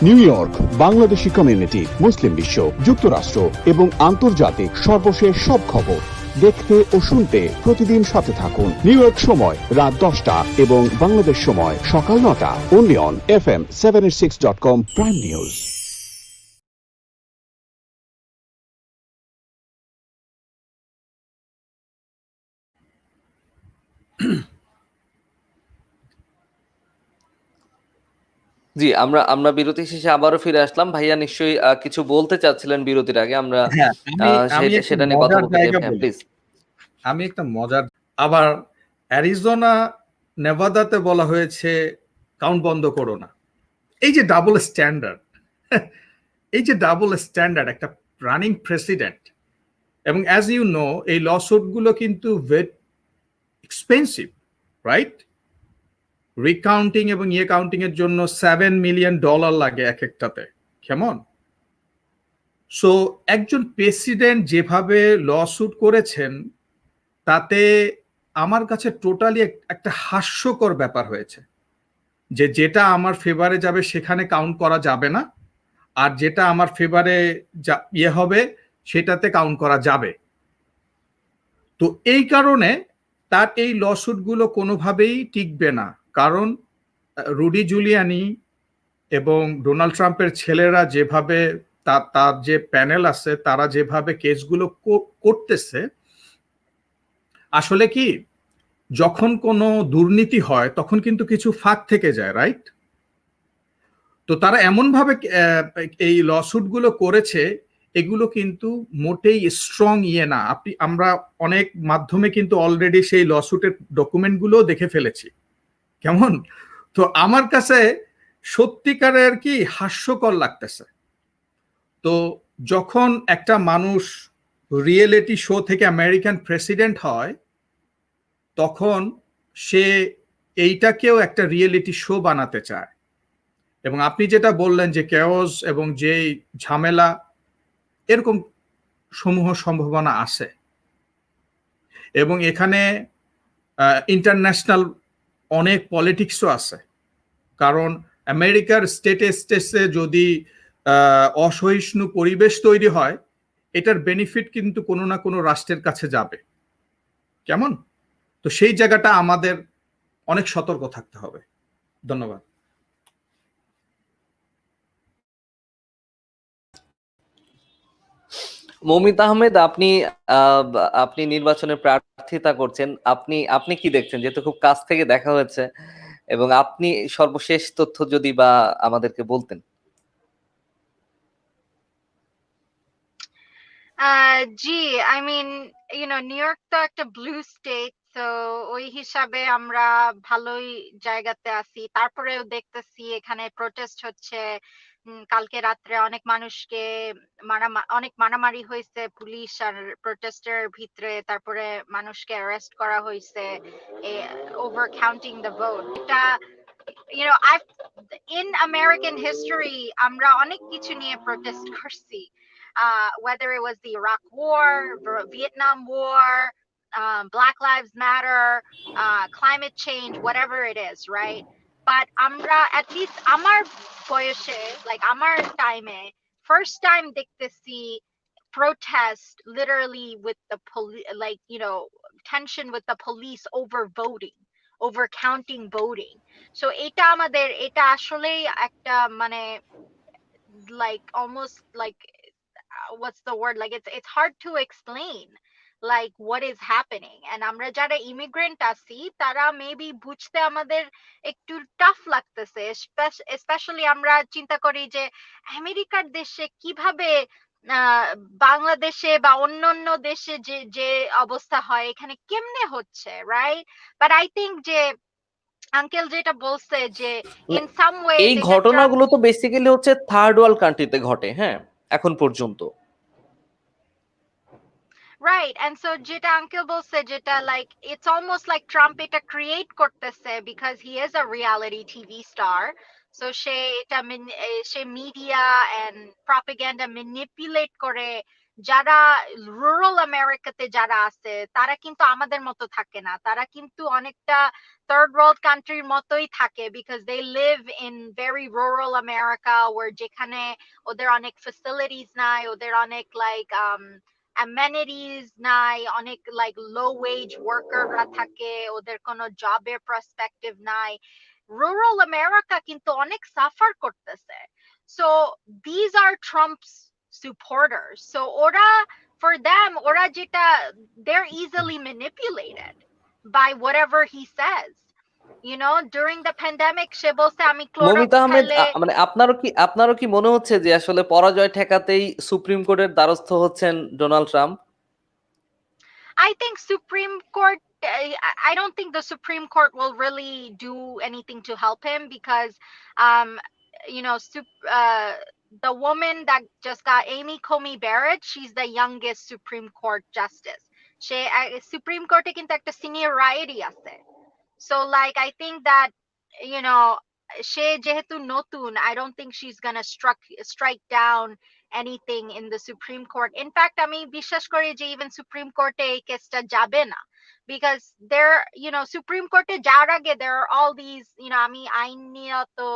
নিউ ইয়র্ক বাংলাদেশি কমিউনিটি মুসলিম বিশ্ব যুক্তরাষ্ট্র এবং আন্তর্জাতিক সর্বশেষ সব খবর দেখতে ও শুনতে প্রতিদিন সাথে থাকুন নিউ ইয়র্ক সময় রাত 10টা এবং বাংলাদেশ সময় সকাল 9টা only on FM 786.com prime news জি, আমরা আমরা বিরতি শেষে আবারও ফিরে আসলাম। ভাইয়া নিশ্চয়ই কিছু বলতে চাচ্ছিলেন বিরতির আগে। আমরা হ্যাঁ, আমি একটা সেটা নিয়ে কথা মজার বলতে চাই। জায়গা হ্যাঁ, বলি। প্লিজ। আমি একটা মজার আবার অ্যারিজোনা, নেভাদাতে বলা হয়েছে কাউন্ট বন্ধ করো না। এই যে ডাবল স্ট্যান্ডার্ড, এই যে ডাবল স্ট্যান্ডার্ড একটা রানিং প্রেসিডেন্ট, এবং অ্যাজ ইউ নো এই লসুট গুলো কিন্তু ভেরি এক্সপেন্সিভ, রাইট? রিকাউন্টিং এবং কাউন্টিং এর জন্য $7 মিলিয়ন লাগে এক একটাতে, কেমন? সো একজন প্রেসিডেন্ট যেভাবে লসুট করেছেন, তাতে আমার কাছে টোটালি একটা হাস্যকর ব্যাপার হয়েছে, যে যেটা আমার ফেভারে যাবে সেখানে কাউন্ট করা যাবে না, আর যেটা আমার ফেভারে হবে সেটাতে কাউন্ট করা যাবে। তো এই কারণে তার এই লসুট গুলো কোনোভাবেই টিকবে না, কারণ রুডি জুলিয়ানি এবং ডোনাল্ড ট্রাম্পের ছেলেরা যেভাবে তার যে প্যানেল আছে তারা যেভাবে কেসগুলো করতেছে, আসলে কি যখন কোনো দুর্নীতি হয় তখন কিন্তু কিছু ফাঁক থেকে যায়, রাইট? তো তারা এমন ভাবে এই লসুট গুলো করেছে, এগুলো কিন্তু মোটেই স্ট্রং না। আমরা অনেক মাধ্যমে কিন্তু অলরেডি সেই লসুটের ডকুমেন্ট গুলো দেখে ফেলেছি, কেমন? তো আমার কাছে সত্যিকারের কি হাস্যকর লাগতেছে। তো যখন একটা মানুষ রিয়েলিটি শো থেকে আমেরিকান প্রেসিডেন্ট হয়, তখন সে এইটাকেও একটা রিয়েলিটি শো বানাতে চায়। এবং আপনি যেটা বললেন যে কেওস এবং যে ঝামেলা, এরকম সমূহ সম্ভাবনা আছে। এবং এখানে ইন্টারন্যাশনাল অনেক পলিটিক্সও আছে, কারণ আমেরিকার স্টেটে যদি অসহিষ্ণু পরিবেশ তৈরি হয়, এটার বেনিফিট কিন্তু কোনো না কোনো রাষ্ট্রের কাছে যাবে, কেমন? তো সেই জায়গাটা আমাদের অনেক সতর্ক থাকতে হবে। ধন্যবাদ। মমিত আহমেদ, আপনি নির্বাচনে প্রার্থিতা করছেন। আপনি আপনি কি দেখছেন, যেহেতু খুব কাছ থেকে দেখা হয়েছে, এবং আপনি সর্বশেষ তথ্য যদি বা আমাদেরকে বলতেন। জি, I mean, নিউ ইয়র্ক তো একটা ব্লু স্টেট, তো ওই হিসাবে আমরা ভালোই জায়গাতে আছি। তারপরেও দেখতেছি এখানে প্রোটেস্ট হচ্ছে। কালকে রাত্রে অনেক মানুষকে অনেক মারামারি হয়েছে পুলিশ আর প্রোটেস্টের ভিতরে, তারপরে মানুষকে অ্যারেস্ট করা হয়েছে ওভার কাউন্টিং দ্য ভোট। এটা I've in American history আমরা অনেক কিছু নিয়ে প্রোটেস্ট করছি, whether it was the Iraq War, Vietnam War, Black Lives Matter, climate change, whatever it is, right? But আমরা at least আমার বয়সে, like আমার টাইমে, first time দেখতেছি protest literally with the police, like tension with the police over voting, over counting voting. So এটা আসলেই একটা মানে like almost like what's the word, like it's hard to explain like what is happening. And আমরা যারা immigrant আছি তারা maybe বুঝতে আমাদের একটু টাফ লাগতেছে, স্পেশালি আমরা চিন্তা করি যে আমেরিকার দেশে কিভাবে বাংলাদেশে বা অন্যান্য দেশে যে যে অবস্থা হয় এখানে কেমনে হচ্ছে, রাইট? বাট আই থিংক যে আঙ্কেল যেটা বলছে যে ইন সাম এই ওয়েজ ঘটনাগুলো তো বেসিক্যালি হচ্ছে থার্ড ওয়ার্ল্ড কান্ট্রিতে ঘটে, হ্যাঁ, এখন পর্যন্ত। Right, and so যেটা আঙ্কেল বলছে যেটা like it's almost like Trump এটা create করতেছে because he is a reality TV star, so say media and propaganda manipulate করে যারা রুরাল আমেরিকাতে যারা আছে তারা কিন্তু আমাদের মতো থাকে না, তারা কিন্তু অনেকটা থার্ড ওয়ার্ল্ড কান্ট্রির মতোই থাকে because they live in very rural America, where যেখানে ওদের অনেক facilities নাই, ওদের অনেক like amenities নাই, অনেক লাইক লো ওয়েজ ওয়ার্কাররা থাকে, ওদের কোনো জবের পার্সপেক্টিভ নাই। রুরাল আমেরিকা কিন্তু অনেক সাফার করতেছে। So these are Trump's supporters, so ওরা for them ওরা যেটা they're easily manipulated, by whatever he says. You know, during the pandemic, সে বলছে আমি মমিতা ক্লোরক্স আহমেদ খাইলে মানে আপনারও কি মনে হচ্ছে যে আসলে পরাজয় ঠেকাতেই সুপ্রিম কোর্টের দ্বারস্থ হচ্ছেন Donald Trump? I think Supreme Court, I don't think the Supreme Court will really do anything to help him because, you know, the woman that just got Amy Coney Barrett, she's the youngest Supreme Court justice. Supreme Court কিন্তু একটা seniority আছে. So like, I think that, you know, সে যেহেতু নতুন, I don't think she's gonna strike down anything in the Supreme Court. In fact, আমি বিশ্বাস করি যে even Supreme Court এই কেসটা যাবে না, because there, you know, Supreme Court এ যাওয়ার আগে there are all these, you know, আমি আইন নিয়ে তো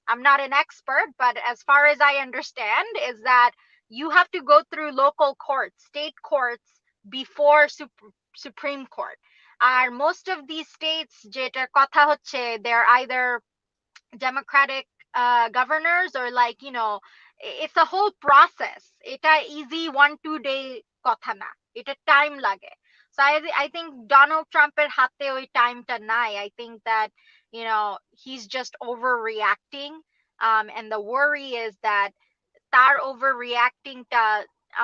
I'm not an expert, but as far as I understand is that you have to go through local courts, state courts before Supreme Court. R most of these states যেটার কথা হচ্ছে, they're either Democratic governors or like, you know, it's a whole process. এটা easy 1-2 day কথা না, এটা time লাগে. So I think Donald Trump-এর হাতে ওই টাইমটা নাই. I think that, you know, he's just overreacting, and the worry is that তার overreactingটা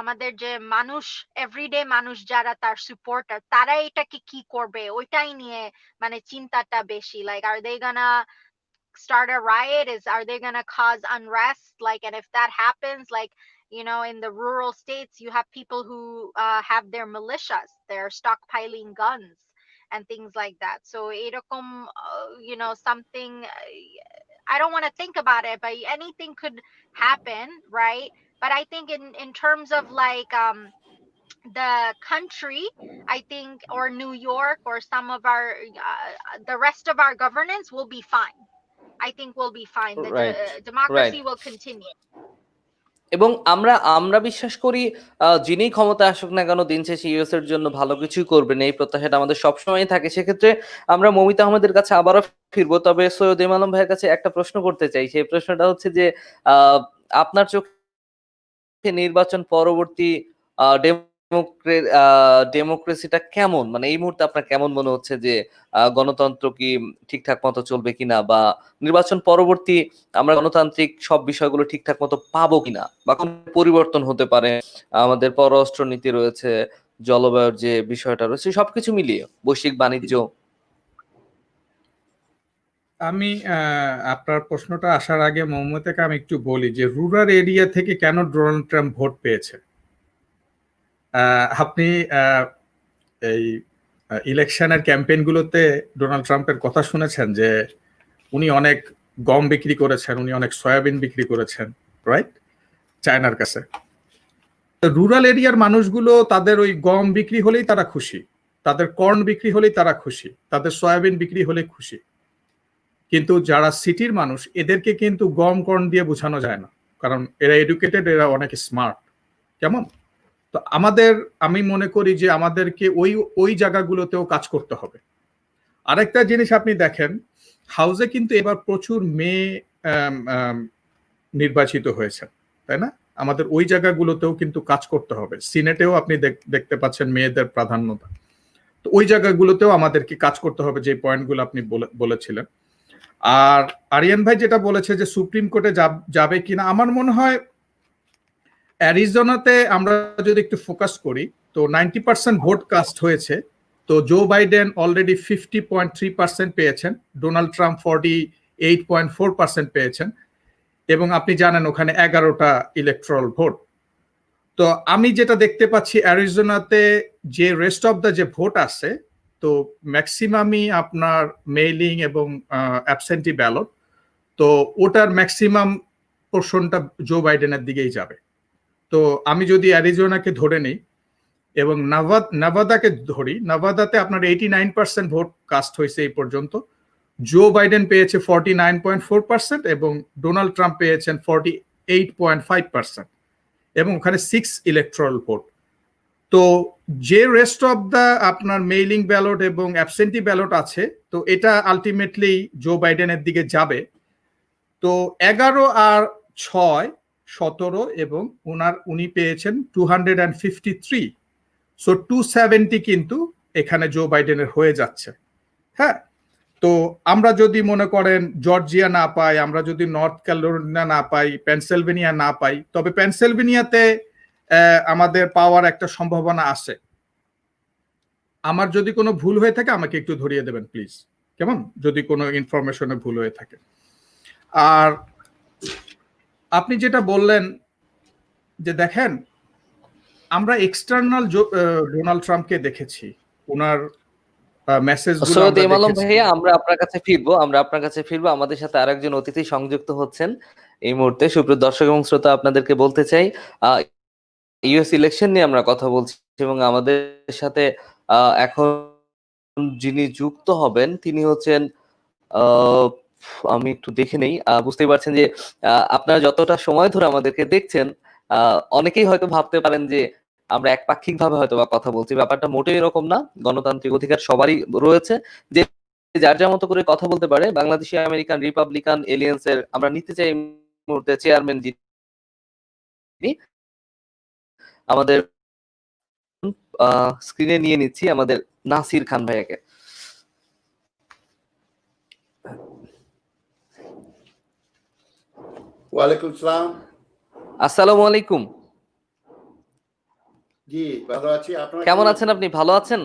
আমাদের যে মানুষ, এভরিডে মানুষ যারা তার সাপোর্টার, তারা এটাকে কি করবে ওইটাই নিয়ে মানে চিন্তাটা বেশি. Like, are they gonna start a riot? Are they gonna cause unrest? Like, and if that happens, like, you know, in the rural states, you have people who have their militias, they're stockpiling guns and things like that. So erokom, you know, something, I don't want to think about it, but anything could happen, right? But I think in terms of like the country, I think, or New York, or some of our the rest of our governance will be fine. I think we'll be fine. The democracy will continue. এবং আমরা বিশ্বাস করি যিনি ক্ষমতা আসুক না কেন, দিন শেষে ইউএস এর জন্য ভালো কিছুই করবেন, এই প্রত্যাশাটা আমাদের সবসময় থাকে। সেক্ষেত্রে আমরা মমিতা আহমেদের কাছে আবারও ফিরবো, তবে সৈয়দ ইমাম আলম ভাইয়ের কাছে একটা প্রশ্ন করতে চাই। সেই প্রশ্নটা হচ্ছে যে আপনার চোখে নির্বাচন পরবর্তী ডেমোক্রেসিটা কেমন, মানে এই মুহূর্তে আপনার কেমন মনে হচ্ছে যে গণতন্ত্র কি ঠিকঠাক মতো চলবে কিনা, বা নির্বাচন পরবর্তী আমরা গণতান্ত্রিক সব বিষয়গুলো ঠিকঠাক মতো পাবো কিনা, বা কোন পরিবর্তন হতে পারে, আমাদের পররাষ্ট্র নীতি রয়েছে, জলবায়ুর যে বিষয়টা রয়েছে, সবকিছু মিলিয়ে বৈশ্বিক বাণিজ্য। আমি আপনার প্রশ্নটা আসার আগে মোহাম্মদকে আমি একটু বলি যে রুরাল এরিয়া থেকে কেন ডোনাল্ড ট্রাম্প ভোট পেয়েছে। আপনি এই ইলেকশনের ক্যাম্পেইনগুলোতে ডোনাল্ড ট্রাম্পের কথা শুনেছেন যে উনি অনেক গম বিক্রি করেছেন, উনি অনেক সয়াবিন বিক্রি করেছেন, রাইট, চায়নার কাছে। রুরাল এরিয়ার মানুষগুলো তাদের ওই গম বিক্রি হলেই তারা খুশি, তাদের কর্ন বিক্রি হলেই তারা খুশি, তাদের সয়াবিন বিক্রি হলে খুশি। কিন্তু যারা সিটির মানুষ, এদেরকে কিন্তু গম কর্ন দিয়ে বোঝানো যায় না, কারণ এরা এডুকেটেড, এরা অনেক স্মার্ট। কেমন? তো আমি মনে করি যে আমাদেরকে ওই জায়গাগুলোতেও কাজ করতে হবে। আরেকটা জিনিস আপনি দেখেন, হাউসে কিন্তু এবার প্রচুর মেয়ে নির্বাচিত হয়েছে, তাই না? আমাদের ওই জায়গাগুলোতেও কিন্তু কাজ করতে হবে। সিনেটেও আপনি দেখতে পাচ্ছেন মেয়েদের প্রাধান্যতা। তো ওই জায়গাগুলোতেও আমাদেরকে কাজ করতে হবে, যে পয়েন্টগুলো আপনি বলেছিলেন। আর আরিয়ান ভাই যেটা বলেছে যে সুপ্রিম কোর্টে যাবে কিনা, আমার মনে হয় অ্যারিজোনাতে আমরা যদি একটু ফোকাস করি, তো 90% ভোট কাস্ট হয়েছে। তো জো বাইডেন অলরেডি 50.3% পেয়েছেন, ডোনাল্ড ট্রাম্প 48.4% পেয়েছেন, এবং আপনি জানেন ওখানে 11টা ইলেকট্রাল ভোট। তো আমি যেটা দেখতে পাচ্ছি অ্যারিজোনাতে যে রেস্ট অফ দ্য যে ভোট আছে, তো ম্যাক্সিমামই আপনার মেইলিং এবং অ্যাবসেন্টি ব্যালট, তো ওটার ম্যাক্সিমাম পোর্শনটা জো বাইডেনের দিকেই যাবে। তো আমি যদি অ্যারিজোনাকে ধরে নিই এবং নাভাদাকে ধরি, নাভাদাতে আপনার 89% ভোট কাস্ট হয়েছে এই পর্যন্ত। জো বাইডেন পেয়েছে 49.4% এবং ডোনাল্ড ট্রাম্প পেয়েছেন 48.5%, এবং ওখানে 6 ইলেকট্রাল ভোট। তো যে রেস্ট অফ দ্য আপনার মেইলিং ব্যালট এবং অ্যাবসেন্টি ব্যালট আছে, তো এটা আলটিমেটলি জো বাইডেনের দিকে যাবে। তো 11 আর 6 17 এবং উনি পেয়েছেন 253, সো 270 কিন্তু এখানে জো বাইডেনের হয়ে যাচ্ছে। হ্যাঁ, তো আমরা যদি মনে করেন জর্জিয়া না পাই, আমরা যদি নর্থ ক্যারোলিনা না পাই, পেনসিলভেনিয়া না পাই, তবে পেনসিলভেনিয়াতে আমাদের পাওয়ার একটা সম্ভাবনা আছে। আমার যদি কোনো ভুল হয়ে থাকে আমাকে একটু ধরিয়ে দেবেন প্লিজ, কেমন, যদি কোনো ইনফরমেশনে ভুল হয়ে থাকে। আর আপনি যেটা বললেন যে দেখেন, আমরা এক্সটার্নাল ডোনাল্ড ট্রাম্পকে দেখেছি, ওনার মেসেজগুলো সৈয়দ আমরা ইমাম দেখেছি। ভাইয়া, আমরা আপনার কাছে ফিরবো। আমাদের সাথে আরেকজন অতিথি সংযুক্ত হচ্ছেন এই মুহূর্তে। সুপ্রিয় দর্শক এবং শ্রোতা, আপনাদেরকে বলতে চাই ইউএস ইলেকশন নিয়ে আমরা কথা বলছি এবং আমাদের সাথে এখন যিনি যুক্ত হবেন তিনি হচ্ছেন, আমি একটু দেখে নেই, বুঝতেই পারছেন যে আপনারা যতটা সময় ধরে আমাদেরকে দেখছেন, অনেকেই হয়তো ভাবতে পারেন যে আমরা একপাক্ষিক ভাবে হয়তো বা কথা বলছি। ব্যাপারটা মোটেই এরকম না। গণতান্ত্রিক অধিকার সবারই রয়েছে যে যার যার মতো করে কথা বলতে পারে। বাংলাদেশি আমেরিকান রিপাবলিকান এলিয়েন্সের আমরা নিতে চাই এই মুহূর্তে চেয়ারম্যান যিনি আমাদের স্ক্রিনে নিয়ে নিচ্ছি আমাদের নাসির খান ভাইয়াকে। ওয়ালাইকুম সালাম। আসসালামু আলাইকুম। জি, ভালো আছি। আপনারা কেমন আছেন আপনি? ভালো আছেন?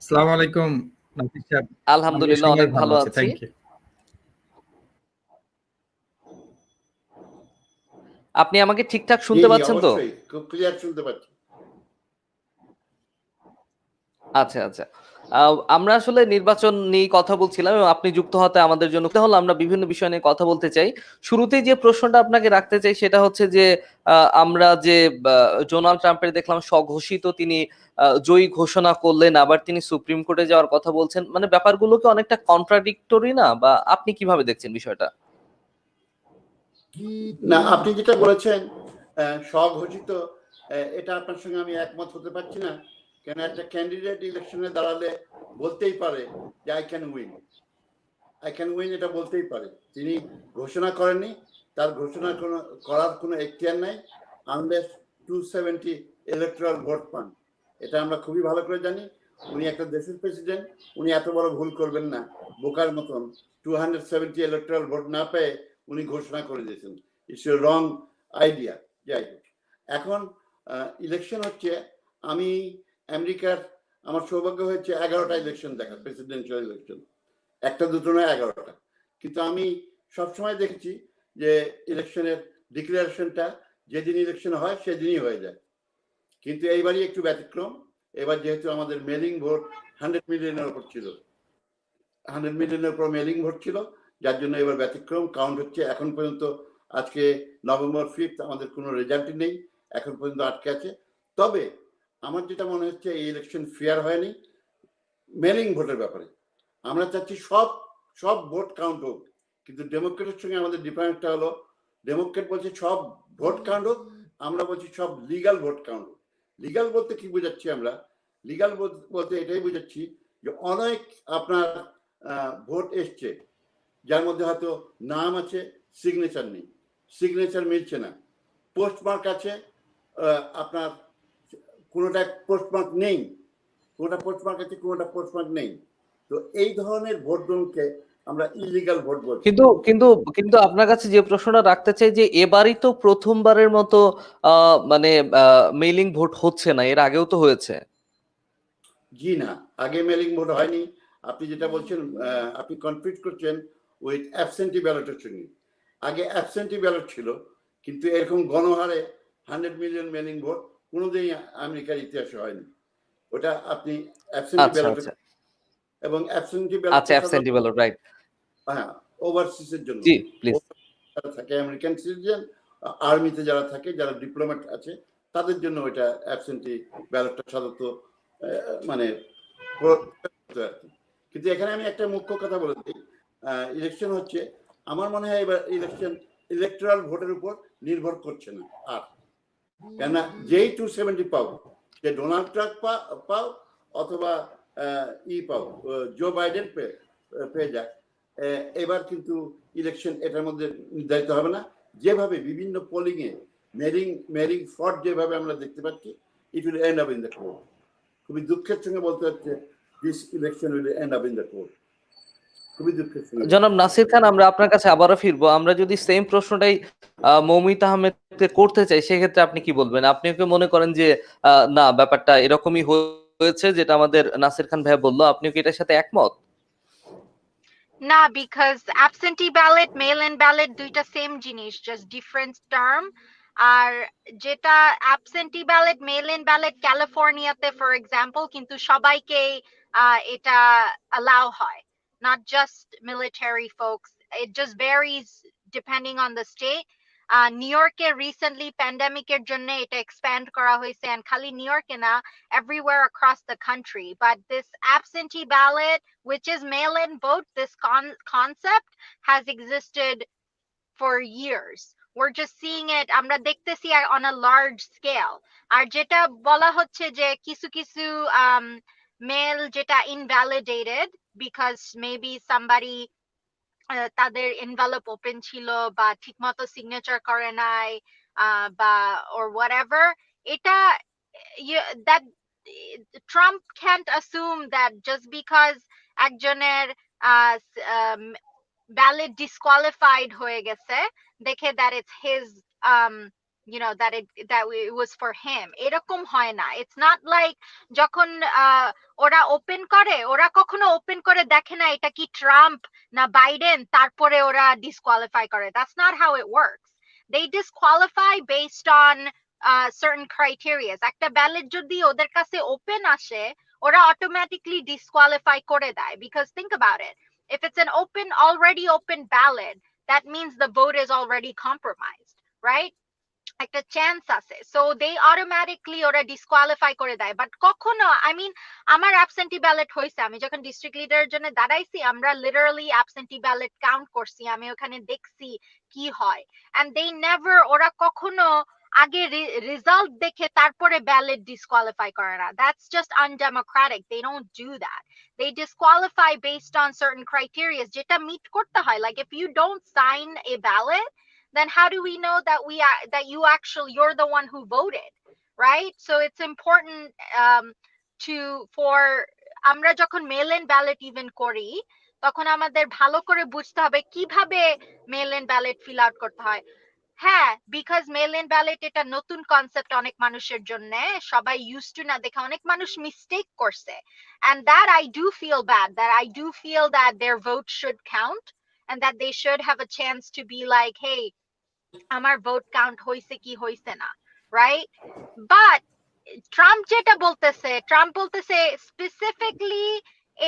আসসালামু আলাইকুম নাসির সাহেব। আলহামদুলিল্লাহ, অনেক ভালো আছি। Thank you. আপনি আমাকে ঠিকঠাক শুনতে পাচ্ছেন তো? অবশ্যই খুব ক্লিয়ার শুনতে পাচ্ছি। আচ্ছা আচ্ছা। আমরা আসলে নির্বাচন নিয়ে কথা বলছিলাম এবং আপনি যুক্ত হতে আমাদের জন্য হলো। আমরা বিভিন্ন বিষয় নিয়ে কথা বলতে চাই। শুরুতেই যে প্রশ্নটা আপনাকে রাখতে চাই সেটা হচ্ছে যে আমরা যে ডোনাল্ড ট্রাম্পের দেখলাম স্বঘোষিত তিনি জয়ী ঘোষণা করলেন, আবার তিনি সুপ্রিম কোর্টে যাওয়ার কথা বলছেন। মানে ব্যাপারগুলোকে অনেকটা কন্ট্রাডিক্টরি না? বা আপনি কিভাবে দেখছেন বিষয়টা? না, আপনি যেটা বলেছেন স্বঘোষিত, এটা আপনার সঙ্গে আমি একমত হতে পারছি না। কেন একটা ক্যান্ডিডেট ইলেকশনে দাঁড়ালে বলতেই পারে যে আই ক্যান উইন, এটা বলতেই পারে। তিনি ঘোষণা করেননি, তার ঘোষণা করার কোনো এখতিয়ার নাই আনলেস 270 ইলেকট্রাল ভোট পান। এটা আমরা খুবই ভালো করে জানি। উনি একটা দেশের প্রেসিডেন্ট, উনি এত বড় ভুল করবেন না বোকার মতন 270 ইলেকট্রাল ভোট না পেয়ে উনি ঘোষণা করে দিয়েছেন। It's a wrong idea. যাই হোক, এখন ইলেকশন হচ্ছে, আমি আমেরিকার আমার সৌভাগ্য হয়েছে 11টা ইলেকশন দেখা, প্রেসিডেন্সিয়াল ইলেকশন, একটা দুটো নয় 11টা। কিন্তু আমি সবসময় দেখেছি যে ইলেকশনের ডিক্লারেশনটা যেদিন ইলেকশন হয় সেদিনই হয়ে যায়। কিন্তু এইবারই একটু ব্যতিক্রম। এবার যেহেতু আমাদের মেলিং ভোট 100 মিলিয়নের উপর ছিল, 100 মিলিয়নের উপর মেলিং ভোট ছিল, যার জন্য এবার ব্যতিক্রম কাউন্ট হচ্ছে। এখন পর্যন্ত আজকে নভেম্বর 5 আমাদের কোনো রেজাল্টই নেই, এখন পর্যন্ত আটকে আছে। তবে আমার যেটা মনে হচ্ছে এই ইলেকশন ফেয়ার হয়নি মেলিং ভোটের ব্যাপারে। আমরা চাচ্ছি সব ভোট কাউন্ট হোক, কিন্তু ডেমোক্রেটের সঙ্গে আমাদের ডিফারেন্সটা হলো ডেমোক্রেট বলছে সব ভোট কাউন্ট হোক, আমরা বলছি সব লিগাল ভোট কাউন্ট হোক। লিগাল বলতে কি বোঝাচ্ছি আমরা? লিগাল বলতে এটাই বোঝাচ্ছি যে অনেক আপনার ভোট এসছে যার মধ্যে হয়তো নাম আছে, সিগনেচার নেই, সিগনেচার মিলছে না। পোস্টমার্ক আছে, আপনার কোনোটা পোস্টমার্ক নেই, কোনোটা পোস্টমার্ক আছে, কোনোটা পোস্টমার্ক নেই। তো এই ধরনের ভোট গ্রহণকে আমরা ইলিগাল ভোট বলছি। কিন্তু কিন্তু কিন্তু আপনার কাছে যে প্রশ্নটা রাখতে চাই যে এবারই তো প্রথমবারের মতো মানে মেইলিং ভোট হচ্ছে না, এর আগেও তো হয়েছে। জি না, আগে মেলিং ভোট হয়নি। আপনি যেটা বলছেন আপনি কনফিউজ করছেন উইথ অ্যাবসেন্টি ব্যালটের সঙ্গে। আগে অ্যাবসেন্টি ব্যালট ছিল, কিন্তু এরকম গণহারে 100 মিলিয়ন মেলিং ভোট কোনোদিনই আমেরিকার ইতিহাসে হয়নি। ওটা আপনি অ্যাবসেন্টি ব্যালট, এবং অ্যাবসেন্টি ব্যালট, আচ্ছা, অ্যাবসেন্টি ব্যালট, রাইট। হ্যাঁ, ওভারসিজের জন্য। জি প্লিজ। যারা থাকে আমেরিকান সিটিজেন, আর্মিতে যারা থাকে, যারা ডিপ্লোম্যাট আছে, তাদের জন্য ওইটা অ্যাবসেন্টি ব্যালটটা সাধারণত মানে। কিন্তু এখানে আমি একটা মুখ্য কথা বলে দিই, ইলেকশন হচ্ছে, আমার মনে হয় এবার ইলেকশন ইলেকট্রাল ভোটের উপর নির্ভর করছে না আর। কেননা যেই 270 পাও, সে ডোনাল্ড ট্রাম্প পাও অথবা পাও, জো বাইডেন পেয়ে যায়, এবার কিন্তু ইলেকশন এটার মধ্যে নির্ধারিত হবে না। যেভাবে বিভিন্ন পোলিং এ মেরিং ফ্রড যেভাবে আমরা দেখতে পাচ্ছি, it will end up in the খুবই দুঃখের সঙ্গে বলতে হচ্ছে this election will end up in the court. খুবই দুঃখের সঙ্গে। জনাব নাসির খান, আমরা আপনার কাছে আবারও ফিরবো। আমরা যদি সেম প্রশ্নটাই মৌমিতা আহমেদকে করতে চাই, সেক্ষেত্রে আপনি কি বলবেন? আপনি কি মনে করেন যে না, ব্যাপারটা এরকমই হয়েছে যেটা আমাদের নাসির খান ভাইয়া বললো? আপনি কি এটার সাথে একমত? না, because absentee ballot, mail-in ballot দুইটা সেম জিনিস, just different term. আর যেটা absentee ballot, mail-in ballot ক্যালিফোর্নিয়াতে ফর এক্সাম্পল কিন্তু সবাইকেই এটা allow হয়, not just military folks. It just varies depending on the state. New ইয়র্কে রিসেন্টলি প্যান্ডেমিকের জন্য এটা এক্সপ্যান্ড করা হয়েছে, and খালি নিউ ইয়র্কে না, everywhere across the country. But this absentee ballot, which is mail-in vote, this concept has existed for years. We're just seeing it, আমরা দেখতেছি on a large scale. আর যেটা বলা হচ্ছে যে কিছু কিছু mail যেটা invalidated because maybe somebody তাদের এনভেলপ ওপেন ছিল বা ঠিকমতো সিগনেচার করে নাই বা or whatever, এটা that Trump can't assume that just because একজনের ballot disqualified হয়ে গেছে দেখে that it's his that it was for him. এরকম হয় না। It's not like যখন ওরা ওপেন করে, ওরা কখনো ওপেন করে দেখে না এটা কি ট্রাম্প না বাইডেন, তারপরে ওরা ডিসকোয়ালিফাই করে। That's not how it works. They disqualify based on certain criteria. একটা ব্যালট যদি ওদের কাছে ওপেন আসে, ওরা অটোমেটিকলি ডিসকোয়ালিফাই করে দেয়, because think about it. If it's an already open ballot, that means the vote is already compromised, right? একটা chance আছে, সো দে অটোমেটিকলি ওরা ডিসকোয়ালিফাই করে দেয়। বাট কখনো, আই মিন, আমার অ্যাবসেন্টি ব্যালট হয়েছে, আমি যখন ডিস্ট্রিক্ট লিডারের জন্য দাঁড়াইছি, আমরা লিটারালি অ্যাবসেন্টি ব্যালট কাউন্ট করছি, আমি ওখানে দেখছি কি হয়। এন্ড দে নেভার, ওরা কখনো আগে রেজাল্ট দেখে তারপরে ব্যালট ডিসকোয়ালিফাই করে না। That's just undemocratic. They don't do that. They disqualify based on certain criteria যেটা মিট করতে হয়। Like if you don't sign a ballot, then how do we know that you're the one who voted, right? So it's important for আমরা যখন mail in ballot even করি, তখন আমাদের ভালো করে বুঝতে হবে কিভাবে mail in ballot fill out করতে হয়। হ্যাঁ, বিকজ মেল ইন ব্যালট এটা নতুন কনসেপ্ট অনেক মানুষের জন্য, সবাই ইউজড টু না দেখে অনেক মানুষ মিস্টেক করছে, and that I do feel bad, that I do feel that their vote should count and that they should have a chance to be like, hey, আমার ভোট কাউন্ট হইছে কি হইছে না, রাইট? বাট ট্রাম্প যেটা বলতেছে, Trump বলতেছে specifically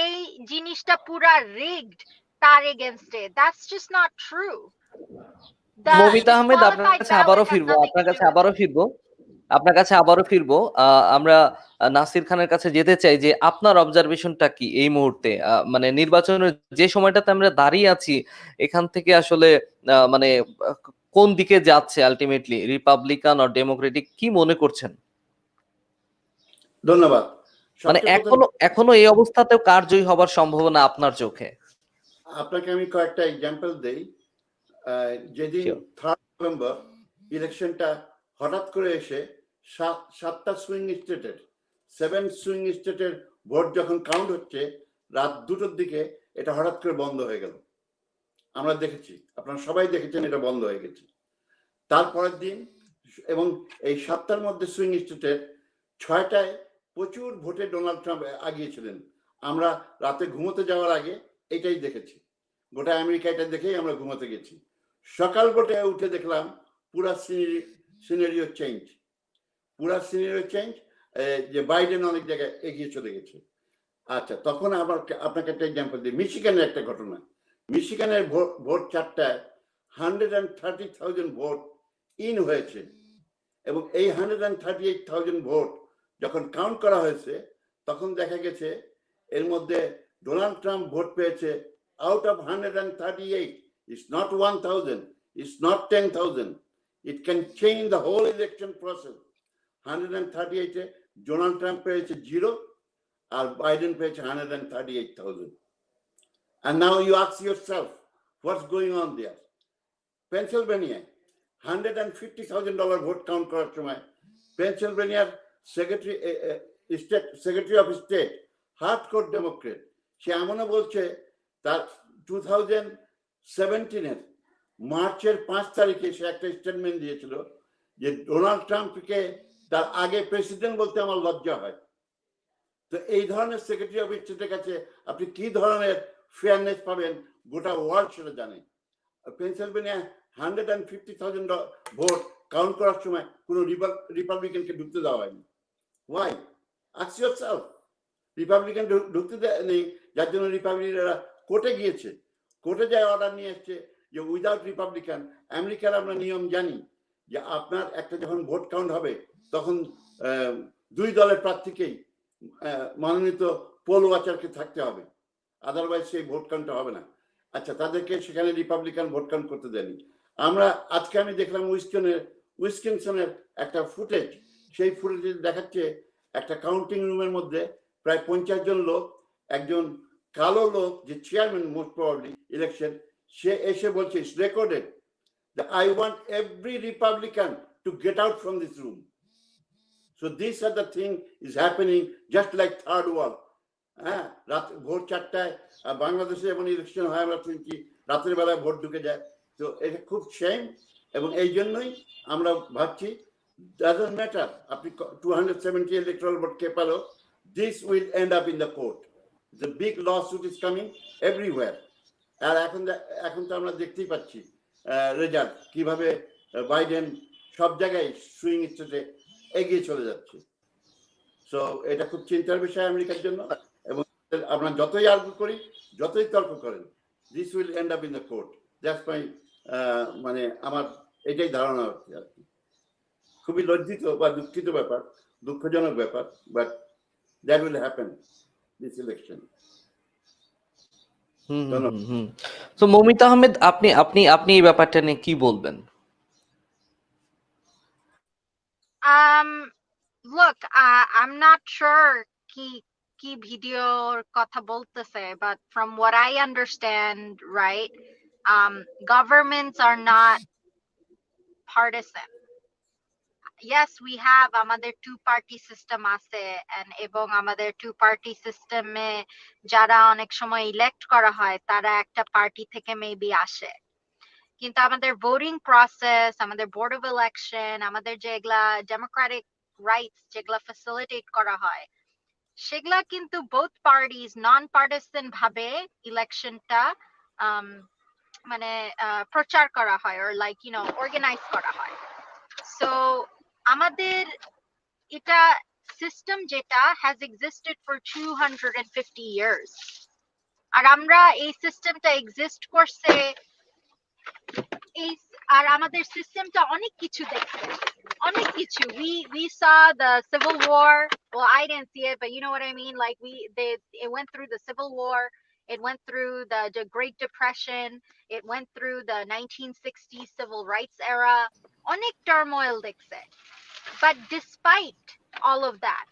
এই জিনিসটা পুরা রিগড তার এগেইনস্টে। That's just not true. Moumita Ahmed, আপনার কাছে আবারও ফিরবো। আমরা নাসির খানের কাছে যেতে চাই যে আপনার অবজারভেশনটা কি এই মুহূর্তে, মানে নির্বাচনের যে সময়টাতে আমরা দাঁড়িয়ে আছি, এখান থেকে আসলে মানে কোন দিকে যাচ্ছে আলটিমেটলি, রিপাবলিকান আর ডেমোক্রেটিক, কি মনে করছেন? ধন্যবাদ। মানে এখনো এই অবস্থাতেও কার জয়ী হবার সম্ভাবনা আপনার চোখে? আপনাকে আমি কয়েকটা এক্সাম্পল দেই। যেদিন 3 নভেম্বর ইলেকশনটা হঠাৎ করে এসে 7টা সুইং স্টেটের 7 সুইং স্টেটের ভোট যখন কাউন্ট হচ্ছে রাত 2টোর দিকে, এটা হঠাৎ করে বন্ধ হয়ে গেল। আমরা দেখেছি, আপনারা সবাই দেখেছেন, এটা বন্ধ হয়ে গেছে। তারপরের দিন, এবং এই 7টার মধ্যে সুইং স্টেটের 6টায় প্রচুর ভোটে ডোনাল্ড ট্রাম্প আগিয়েছিলেন। আমরা রাতে ঘুমোতে যাওয়ার আগে এটাই দেখেছি, গোটা আমেরিকা এটা দেখেই আমরা ঘুমোতে গেছি। সকাল ভোটে উঠে দেখলাম পুরা সিনারিও চেঞ্জ, যে বাইডেন অনেক জায়গায় এগিয়ে চলে গেছে। আচ্ছা, তখন আপনাকে একটা এক্সাম্পল দিই, মিশিগানের একটা ঘটনা। মিশিগানের ভোট 4টায় 130,000 ভোট ইন হয়েছে, এবং এই 138,000 ভোট যখন কাউন্ট করা হয়েছে, তখন দেখা গেছে এর মধ্যে ডোনাল্ড ট্রাম্প ভোট পেয়েছে out of 138. It's not 1,000, it's not 10,000. It can change the whole election process. 138 Donald Trump পেয়েছে 0 আর বাইডেন পেয়েছে 138,000. And now you ask yourself, what's going on there? Pennsylvania, $150,000 vote count করার সময় পেনসিলভেনিয়ার secretary state secretary of state, hardcore democrat, সে এমনও বলছে তার 2017 মার্চের 5 তারিখে সে একটা স্টেটমেন্ট দিয়েছিল যে ডোনাল্ড ট্রাম্পকে তার আগে প্রেসিডেন্ট বলতে আমার লজ্জা হয়। তো এই ধরনের সেক্রেটারি অফ স্টেটের কাছে আপনি কি ধরনের ফেয়ারনেস পাবেন গোটা ওয়ার্ল্ড সেটা জানে। পেনসিলভেনিয়া 150,000 ভোট কাউন্ট করার সময় কোনো রিপাবলিকানকে ঢুকতে দেওয়া হয়নি। ওয়াই? Ask yourself. রিপাবলিকান ঢুকতে নেই, যার জন্য রিপাবলিকানরা কোর্টে গিয়েছে, কোর্টে যায় অর্ডার নিয়ে এসছে যে উইদাউট রিপাবলিকান। আমেরিকার আমরা নিয়ম জানি যে আপনার একটা যখন ভোট কাউন্ট হবে তখন 2 দলের প্রার্থীকেই মনোনীত পোল ওয়াচারকে থাকতে হবে, আদারওয়াইজ সেই ভোট কাউন্টটা হবে না। আচ্ছা, তাদেরকে সেখানে রিপাবলিকান ভোট কাউন্ট করতে দেয়নি। আমরা আজকে আমি দেখলাম উইসকনসনের একটা ফুটেজ, সেই ফুটেজে দেখাচ্ছে একটা কাউন্টিং রুমের মধ্যে প্রায় 50 জন লোক, একজন কালো লোক যে চেয়ারম্যান মোস্ট প্রবাবলি ইলেকশন, সে এসে বলছে, it's recorded, that I want every Republican to get out from this room. So these are the thing is happening just like third world. হ্যাঁ, রাত ভোর 4টায় বাংলাদেশে যেমন ইলেকশন হয় আমরা শুনছি রাতের বেলায় ভোট ঢুকে যায়। তো এটা খুব শেম, এবং এই জন্যই আমরা ভাবছি doesn't matter আপনি 270 ইলেকট্রাল ভোট কে পেল, this will end up in the court. The big lawsuit is coming everywhere. আর এখন তো আমরা দেখতেই পাচ্ছি রেজাল্ট কিভাবে বাইডেন সব জায়গায় সুইং স্টেটে এগিয়ে চলে যাচ্ছে। সো এটা খুব চিন্তার বিষয় আমেরিকার জন্য, এবং আমরা যতই আর্গু করি, যতই তর্ক করেন, this will end up in the court. That's my মানে আমার এটাই ধারণা হচ্ছে আর কি। খুবই লজ্জিত বা দুঃখিত ব্যাপার, দুঃখজনক ব্যাপার, but that will happen this election. তো মৌমিতা আহমেদ, আপনি আপনি আপনি এই ব্যাপারটা নিয়ে কি বলবেন? Look, I'm not sure কি ভিডিওর কথা বলতেছে, but from what I understand, right, governments are not partisan. Yes, we have আমাদের two party system আছে, and এবং আমাদের two party system এ যারা অনেক সময় ইলেক্ট করা হয় তারা একটা পার্টি থেকে মেবি আসে, কিন্তু আমাদের ভোটিং প্রসেস, আমাদের বোর্ড অফ ইলেকশন, আমাদের যেগুলা ডেমোক্রেটিক রাইটস যেগুলা ফ্যাসিলিটেট করা হয়, সেগুলা কিন্তু বোথ পার্টিজ নন পার্টিসান ভাবে ইলেকশনটা মানে প্রচার করা হয়, or like you know organize করা হয়। সো আমাদের এটা সিস্টেম যেটা has existed for 250 years, আর আমরা এই সিস্টেমটা এক্সিস্ট করছে, আর আমাদের সিস্টেমটা অনেক কিছু দেখছে, অনেক কিছু। We saw the Civil War. Well, I didn't see it, but you know what I mean. Like it went through the Civil War. It went through the Great Depression. It went through the 1960s Civil Rights era. অনেক turmoil দেখছে। But despite all of that,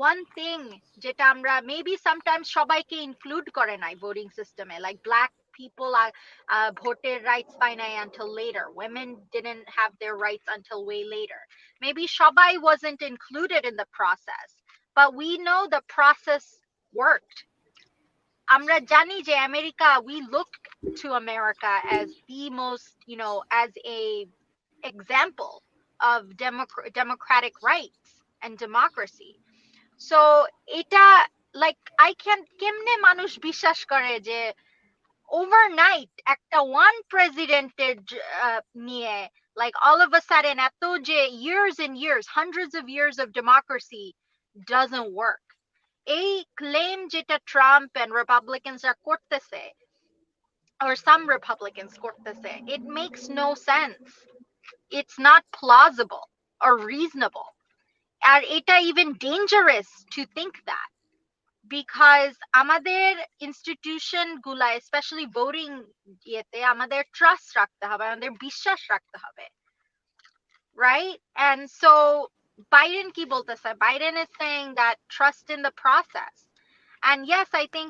one thing যেটা আমরা maybe sometimes সবাইকে include করে নাই voting system A, like black people voted rights by নাই until later. Women didn't have their rights until way later. Maybe সবাই wasn't included in the process, but we know the process worked. আমরা জানি যে America, we look to America as the most, you know, as a example of democratic rights and democracy. So এটা like I can't, কেমনে মানুষ বিশ্বাস করে যে overnight একটা one প্রেসিডেন্টের নিয়ে like all of a sudden এত যে years and years, hundreds of years of democracy doesn't work. এই claim যেটা ট্রাম্প and Republicans are করতেছে, or some Republicans করতেছে, it makes no sense. It's not plausible or reasonable. আর এটা even dangerous to think that, because আমাদের institution গুলা, especially voting ইয়েতে, আমাদের trust রাখতে হবে, আমাদের বিশ্বাস রাখতে হবে, right? And so Biden কি বলতেছে? Biden is saying that trust in the process. And yes, I think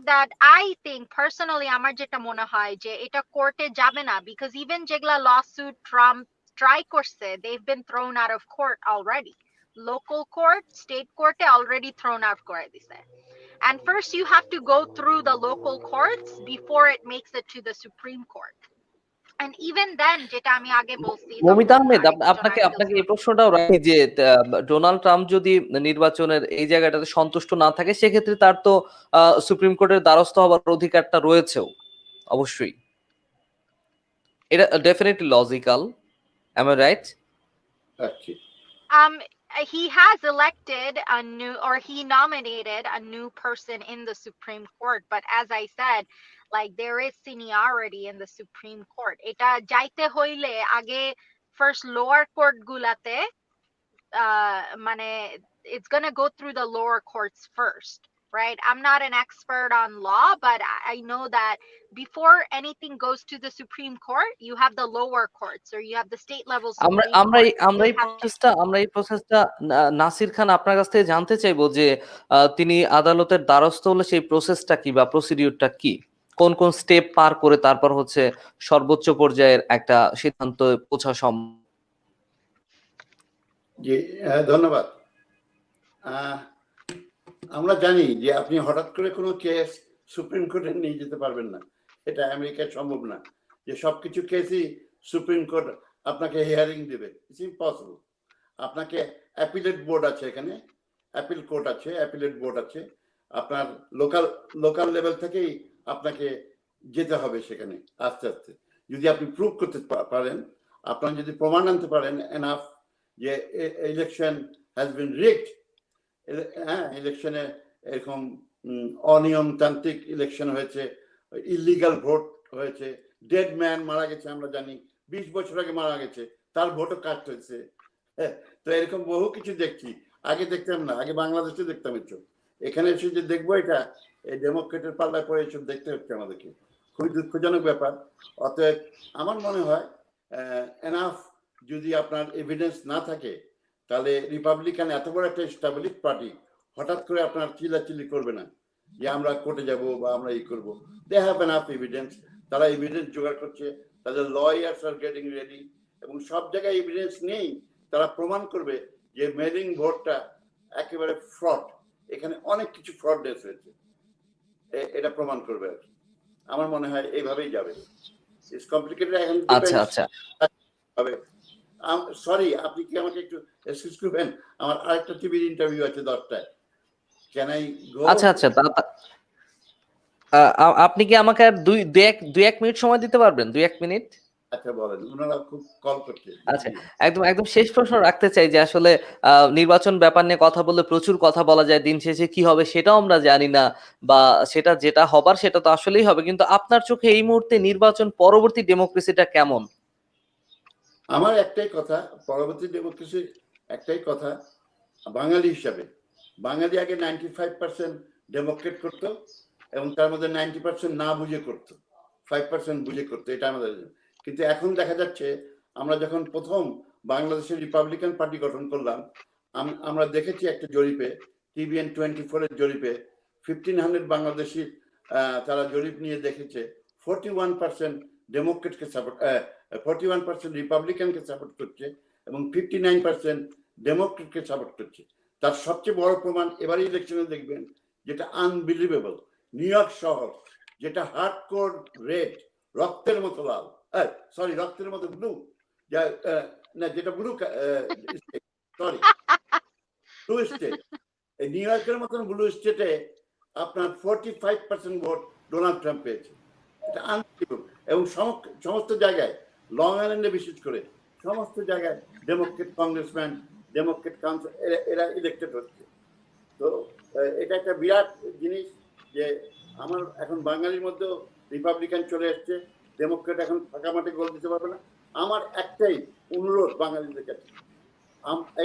personally আমার যেটা মনে হয় যে এটা কোর্টে যাবে না, because even যেগুলা lawsuit Trump try করছে, they've been thrown out of court already. local court, state court already thrown out করে দিছে. And first you have to go through the local courts before it makes it to the Supreme Court. And even then, যেটা আমি আগে বলছি, মমিতা আহমেদ, আরেকজন আপনাকে articles আপনাকে এই প্রশ্নটাও রাখি যে ডোনাল্ড ট্রাম্প যদি নির্বাচনের এই জায়গাটাতে সন্তুষ্ট না থাকে, সেক্ষেত্রে তার তো সুপ্রিম কোর্টের দ্বারস্থ হবার অধিকারটা রয়েছেও অবশ্যই। এটা definitely logical, am I right? আচ্ছা, he has elected a new, or he nominated a new person in the Supreme Court, but as I said, like there is seniority in the Supreme Court. Eta jaite hoile age first lower court gulate mane it's going to go through the lower courts first, right? I'm not an expert on law, but I know that before anything goes to the Supreme Court, you have the lower courts, or you have the state level Supreme আমরা এই প্রসেসটা নাসির খান আপনার কাছ থেকে জানতে চাইবো যে তিনি আদালতের দ্বারস্থ হলে সেই প্রসেসটা কি বা প্রসিডিউরটা কি, কোন কোন স্টেপ পার করে তারপর হচ্ছে সর্বোচ্চ পর্যায়ের একটা সিদ্ধান্ত পৌঁছা সম্ভব। জি, ধন্যবাদ। আমরা জানি যে আপনি হঠাৎ করে কোনো কেস সুপ্রিম কোর্টে নিয়ে যেতে পারবেন না, এটা আমেরিকায় সম্ভব না যে সবকিছু কেসই সুপ্রিম কোর্ট আপনাকে হিয়ারিং দেবে, ইটস ইম্পসিবল। আপনাকে অ্যাপিলেট বোর্ড আছে, এখানে অ্যাপিল কোর্ট আছে, অ্যাপিলেট বোর্ড আছে, আপনার লোকাল লেভেল থেকেই আপনাকে যেতে হবে সেখানে আস্তে আস্তে। যদি আপনি প্রুভ করতে পারেন, আপনারা যদি প্রমাণ আনতে পারেন এনাফ যে ইলেকশন হ্যাজ বিন রিগড, হ্যাঁ ইলেকশনে এরকম অনিয়মতান্ত্রিক ইলেকশন হয়েছে, ইলিগাল ভোট হয়েছে, ডেড ম্যান মারা গেছে, আমরা জানি 20 বছর আগে মারা গেছে, তার ভোটও কাস্ট হয়েছে। তো এরকম বহু কিছু দেখছি, আগে দেখতাম না, আগে বাংলাদেশে দেখতাম এসব, এখানে এসে যে দেখবো এটা এই ডেমোক্রেটের পাল্লায় পরে এসব দেখতে হচ্ছে আমাদেরকে, খুবই দুঃখজনক ব্যাপার। অতএব আমার মনে হয় এনাফ যদি আপনার এভিডেন্স না থাকে, তাহলে রিপাবলিকান এত বড় একটা এস্টাবলিশ পার্টি হঠাৎ করে আপনার চিল্লাচিল্লি করবে না যে আমরা কোর্টে যাব বা আমরা এই করবো। দে হ্যাভ এনাফ এভিডেন্স, তারা এভিডেন্স জোগাড় করছে, তাদের লয়ার্স আর গেটিং রেডি, এবং সব জায়গায় এভিডেন্স নেই, তারা প্রমাণ করবে যে মেলিং ভোটটা একেবারে ফ্রড, এখানে অনেক কিছু ফ্রডনেস হয়েছে, এটা প্রমাণ করবে আর কি। আমার মনে হয় এইভাবেই যাবে। It's complicated. এখন আচ্ছা আচ্ছা হবে। সরি, আপনি কি আমাকে একটু এক্সকিউজ করবেন, আমার আরেকটা টিভির ইন্টারভিউ আছে 10টায়। Can I go? আচ্ছা আচ্ছা, আপনি কি আমাকে আর দুই এক মিনিট সময় দিতে পারবেন? 2-1 মিনিট? আচ্ছা বলেন, ওনারা খুব কল করছে। আচ্ছা, একদম শেষ প্রশ্ন রাখতে চাই যে আসলে নির্বাচন ব্যাপার নিয়ে কথা বললে প্রচুর কথা বলা যায়, দিন শেষে কি হবে সেটাও আমরা জানি না, বা সেটা যেটা হবার সেটা তো আসলেই হবে, কিন্তু আপনার চোখে এই মুহূর্তে নির্বাচন পরবর্তী ডেমোক্রেসিটা কেমন? আমার একটাই কথা, পরবর্তী ডেমোক্রেসি একটাই কথা, বাঙালি হিসাবে বাঙালি আগে 95% ডেমোক্রেট করতো, এবং তার মধ্যে 90% না বুঝে করতো, 5% বুঝে করতো, এটা আমাদের। কিন্তু এখন দেখা যাচ্ছে, আমরা যখন প্রথম বাংলাদেশের রিপাবলিকান পার্টি গঠন করলাম, আমরা দেখেছি একটা জরিপে, TVN 24 এর জরিপে 1500 বাংলাদেশি তারা জরিপ নিয়ে দেখেছে 41% ডেমোক্রেটকে সাপোর্ট, 41% রিপাবলিকানকে সাপোর্ট করছে, এবং 59% ডেমোক্রেটকে সাপোর্ট করছে। তার সবচেয়ে বড় প্রমাণ এবারে ইলেকশনে দেখবেন, যেটা আনবিলিভেবল, নিউ ইয়র্ক শহর, যেটা হার্ডকোর রেড, রক্তের মতো লাল, সরি রক্তের মতো ব্লু, না যেটা ব্লু, সরি ব্লু স্টেট, এই নিউ ইয়র্কের মতন ব্লু স্টেটে আপনার 45% ভোট ডোনাল্ড ট্রাম্প পেয়েছে। এটা আনবিলিভেবল। এবং সমস্ত জায়গায়, লং আইল্যান্ডে বিশেষ করে সমস্ত জায়গায় ডেমোক্রেট কংগ্রেসম্যান, ডেমোক্রেট কাউন্সিল, এরা ইলেক্টেড হচ্ছে। তো এটা একটা বিরাট জিনিস যে আমার এখন বাঙালির মধ্যেও রিপাবলিকান চলে এসছে, ডেমোক্রেট এখন ফাঁকা মাঠে গোল দিতে পারবে না। আমার একটাই অনুরোধ বাঙালিদের কাছে,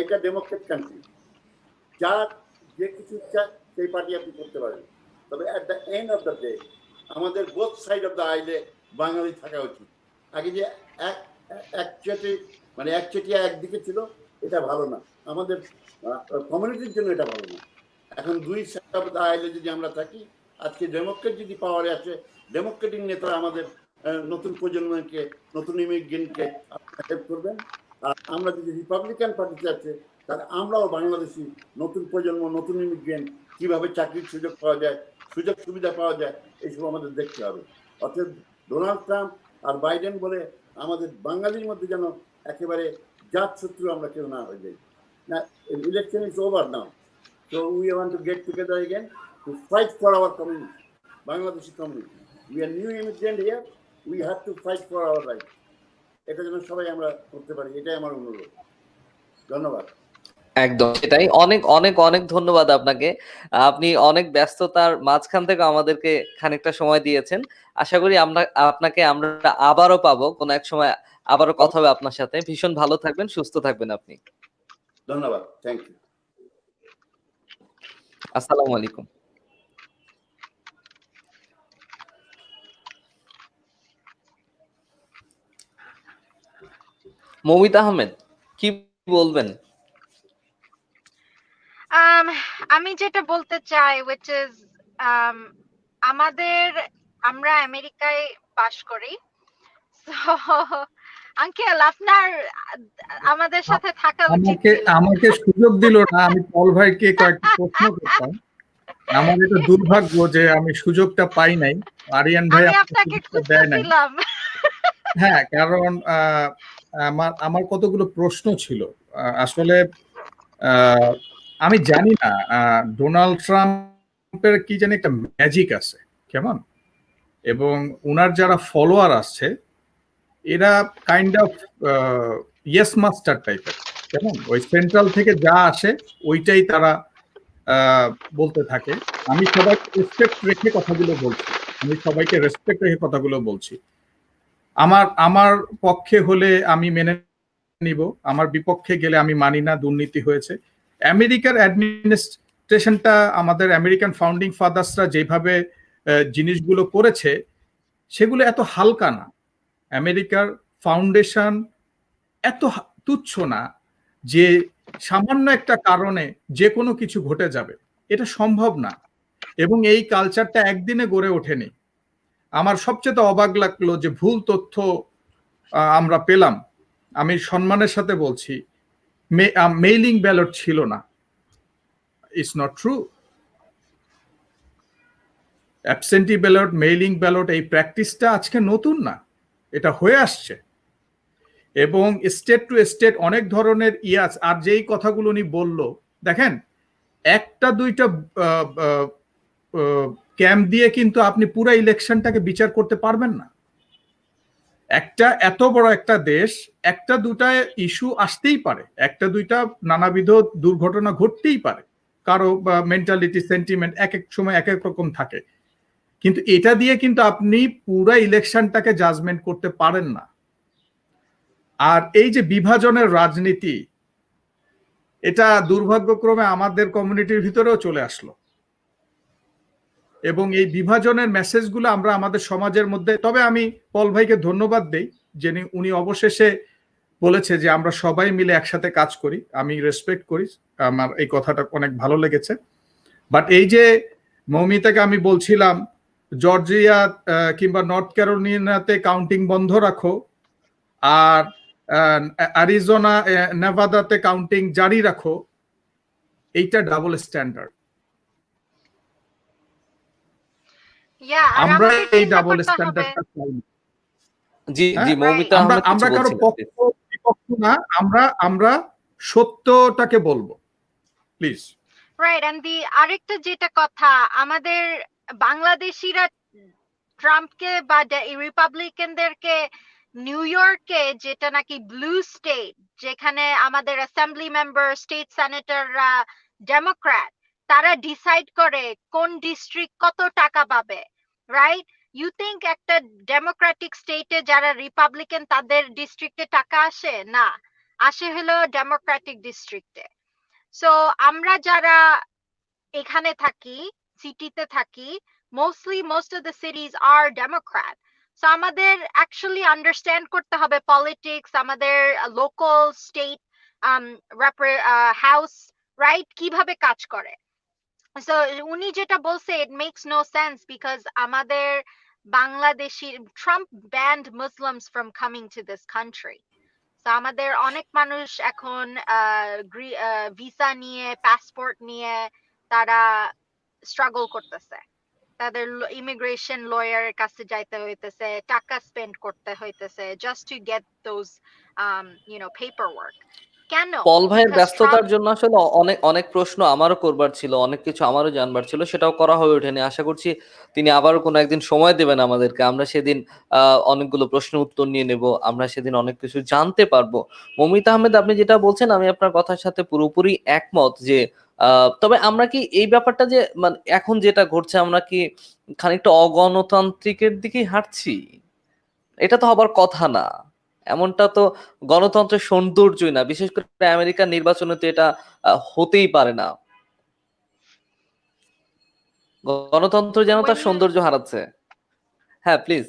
এটা ডেমোক্রেট কান্ট্রি, যার যে কিছু ইচ্ছা সেই পার্টি আপনি করতে পারেন, তবে at the end of the day আমাদের বোথ সাইড অফ দ্য আইলে বাঙালি থাকা উচিত। আগে যে একচেটিয়া একদিকে ছিল, এটা ভালো না, আমাদের কমিউনিটির জন্য এটা ভালো না। এখন দুই সাইড অফ দ্য আইলে যদি আমরা থাকি, আজকে ডেমোক্রেট যদি পাওয়ারে আসে, ডেমোক্রেটিক নেতারা আমাদের নতুন প্রজন্মকে, নতুন ইমিগ্রেন্টকে হেল্প করবেন, আর আমরা যদি রিপাবলিকান পার্টিতে আছে, তাহলে আমরাও বাংলাদেশি নতুন প্রজন্ম, নতুন ইমিগ্রেন্ট কিভাবে চাকরির সুযোগ পাওয়া যায়, সুযোগ সুবিধা পাওয়া যায়, এইসব আমাদের দেখতে হবে। অর্থাৎ ডোনাল্ড ট্রাম্প আর বাইডেন বলে আমাদের বাঙালির মধ্যে যেন একেবারে জাত শত্রু আমরা কেউ না হয়ে যাই না। Election is over now, so we want to get together again to fight for our community, Bangladeshi community. We are new immigrant here, we have to fight for our right. এটা যেন সবাই আমরা করতে পারি, এটাই আমার অনুরোধ। ধন্যবাদ। একদম সেটাই। অনেক অনেক অনেক ধন্যবাদ আপনাকে। আপনি অনেক ব্যস্ততার মাঝখান থেকে আমাদেরকে খানিকটা সময় দিয়েছেন। আশা করি আপনাকে আমরা আবারও পাবো, কোনো এক সময় আবারও কথা হবে আপনার সাথে। ভীষণ ভালো থাকবেন, সুস্থ থাকবেন আপনি। ধন্যবাদ, থ্যাংক ইউ। আসসালামু আলাইকুম। মৌমিতা আহমেদ, কি বলবেন? আমি যেটা বলতে চাই which is আমরা আমেরিকায় বাস করি, so আঙ্কেল আপনার আমাদের সাথে থাকা উচিত ছিল। আমাকে সুযোগ দিল না, আমি পল ভাইকে কয়েকটা প্রশ্ন করতাম। আমার এটা দুর্ভাগ্য যে আমি সুযোগটা পাই নাই। আরিয়ান ভাই আমি আপনাকে দেয় নাই। খুঁজছিলাম। হ্যাঁ, কারণ আমার কতগুলো প্রশ্ন ছিল। আসলে আমি জানি না ডোনাল্ড ট্রাম্পের কি জানি একটা ম্যাজিক আছে কেমন, এবং উনার যারা ফলোয়ার আসছে এরা কাইন্ড অফ ইয়েস মাস্টার টাইপের, কেমন ওই সেন্ট্রাল থেকে যা আসে ওইটাই তারা বলতে থাকে। আমি সবাইকে রেসপেক্ট রেখে কথাগুলো বলছি। আমার পক্ষে হলে আমি মেনে নিব, আমার বিপক্ষে গেলে আমি মানি না, দুর্নীতি হয়েছে। আমেরিকার অ্যাডমিনিস্ট্রেশনটা, আমাদের আমেরিকান ফাউন্ডিং ফাদার্সরা যেভাবে জিনিসগুলো করেছে সেগুলো এত হালকা না। আমেরিকার ফাউন্ডেশন এত তুচ্ছ না যে সামান্য একটা কারণে যে কোনো কিছু ঘটে যাবে, এটা সম্ভব না। এবং এই কালচারটা একদিনে গড়ে ওঠেনি। আমার সবচেয়ে অবাক লাগলো যে ভুল তথ্য আমরা পেলাম। আমি সম্মানের সাথে বলছি, মেইলিং ব্যালট ছিল না। It's not true. Absentee ballot, mailing ballot, এই প্র্যাকটিসটা আজকে নতুন না, এটা হয়ে আসছে। এবং স্টেট টু স্টেট অনেক ধরনের ইয়াস। আর যেই কথাগুলো উনি বলল, দেখেন একটা দুইটা ক্যাম্প দিয়ে কিন্তু আপনি পুরো ইলেকশনটাকে বিচার করতে পারবেন না। একটা এত বড় একটা দেশ, একটা দুটা ইস্যু আসতেই পারে, একটা দুইটা নানাবিধ দুর্ঘটনা ঘটতেই পারে, কারো মেন্টালিটি, সেন্টিমেন্ট এক এক সময় এক এক রকম থাকে, কিন্তু এটা দিয়ে কিন্তু আপনি পুরো ইলেকশনটাকে জাজমেন্ট করতে পারেন না। আর এই যে বিভাজনের রাজনীতি, এটা দুর্ভাগ্যক্রমে আমাদের কমিউনিটির ভিতরেও চলে আসলো, এবং এই বিভাজনের মেসেজগুলো আমরা আমাদের সমাজের মধ্যে। তবে আমি পল ভাইকে ধন্যবাদ দেই যে উনি অবশেষে বলেছে যে আমরা সবাই মিলে একসাথে কাজ করি। আমি রেসপেক্ট করি, আমার এই কথাটা অনেক ভালো লেগেছে। বাট এই যে মৌমিতাকে আমি বলছিলাম জর্জিয়া কিংবা নর্থ ক্যারোলিনাতে কাউন্টিং বন্ধ রাখো, আর অ্যারিজোনা, নেভাদাতে কাউন্টিং জারি রাখো, এইটা ডাবল স্ট্যান্ডার্ড। আমরা এই ডাবল স্ট্যান্ডার্ডটা চাই না। জি জি, মৌমিতা আহমেদ আমরা কারো পক্ষ বিপক্ষ না, আমরা সত্যটাকে বলবো, প্লিজ। রাইট। এন্ড দি আরেকটা যেটা কথা, আমাদের বাংলাদেশিরা ট্রাম্পকে বা রিপাবলিকানদেরকে নিউ ইয়র্কে, যেটা নাকি ব্লু স্টেট, যেখানে আমাদের অ্যাসেম্বলি মেম্বার, স্টেট সেনেটররা ডেমোক্র্যাট, তারা ডিসাইড করে কোন ডিস্ট্রিক্ট কত টাকা পাবে, রাইট? ইউ থিঙ্ক একটা ডেমোক্রেটিক স্টেটে যারা রিপাবলিকান তাদের ডিস্ট্রিক্টে টাকা আসে না? আসে হলো ডেমোক্রেটিক ডিস্ট্রিক্টে। সো আমরা যারা এখানে থাকি, সিটিতে থাকি, most of the cities are Democrat. So আমাদের actually understand করতে হবে politics, আমাদের local state house, right, কিভাবে কাজ করে। So উনি যেটা বলছে, it makes no sense because আমাদের Bangladeshi, Trump banned Muslims from coming to this country. তো আমাদের অনেক মানুষ এখন ভিসা নিয়ে পাসপোর্ট নিয়ে তারা স্ট্রাগল করতেছে, তাদের ইমিগ্রেশন লয়ারের কাছে যাইতে হইতেছে, টাকা স্পেন্ড করতে হইতেছে just to get those paper work. কেন? পল ভাইয়ের বিকজ ব্যস্ততার জন্য আসলে অনেক অনেক প্রশ্ন আমারও করবার ছিল, অনেক কিছু আমারও জানবার ছিল, সেটাও করা হয়ে ওঠেনি। আশা করছি তিনি আবারও কোনো একদিন সময় দেবেন আমাদেরকে, আমরা সেদিন অনেকগুলো প্রশ্ন উত্তর নিয়ে নেব, আমরা সেদিন অনেক কিছু জানতে পারবো। মমিতা আহমেদ, আপনি যেটা বলছেন আমি আপনার কথার সাথে পুরোপুরি একমত যে তবে আমরা কি এই ব্যাপারটা যে মানে এখন যেটা ঘটছে আমরা কি খানিকটা অগণতান্ত্রিকের দিকেই হাঁটছি? এটা তো হবার কথা না, এমনটা তো গণতন্ত্রের সৌন্দর্যই না, বিশেষ করে আমেরিকার নির্বাচনে তো এটা হতেই পারে না। গণতন্ত্র যেন তার সৌন্দর্য হারাচ্ছে। হ্যাঁ প্লিজ।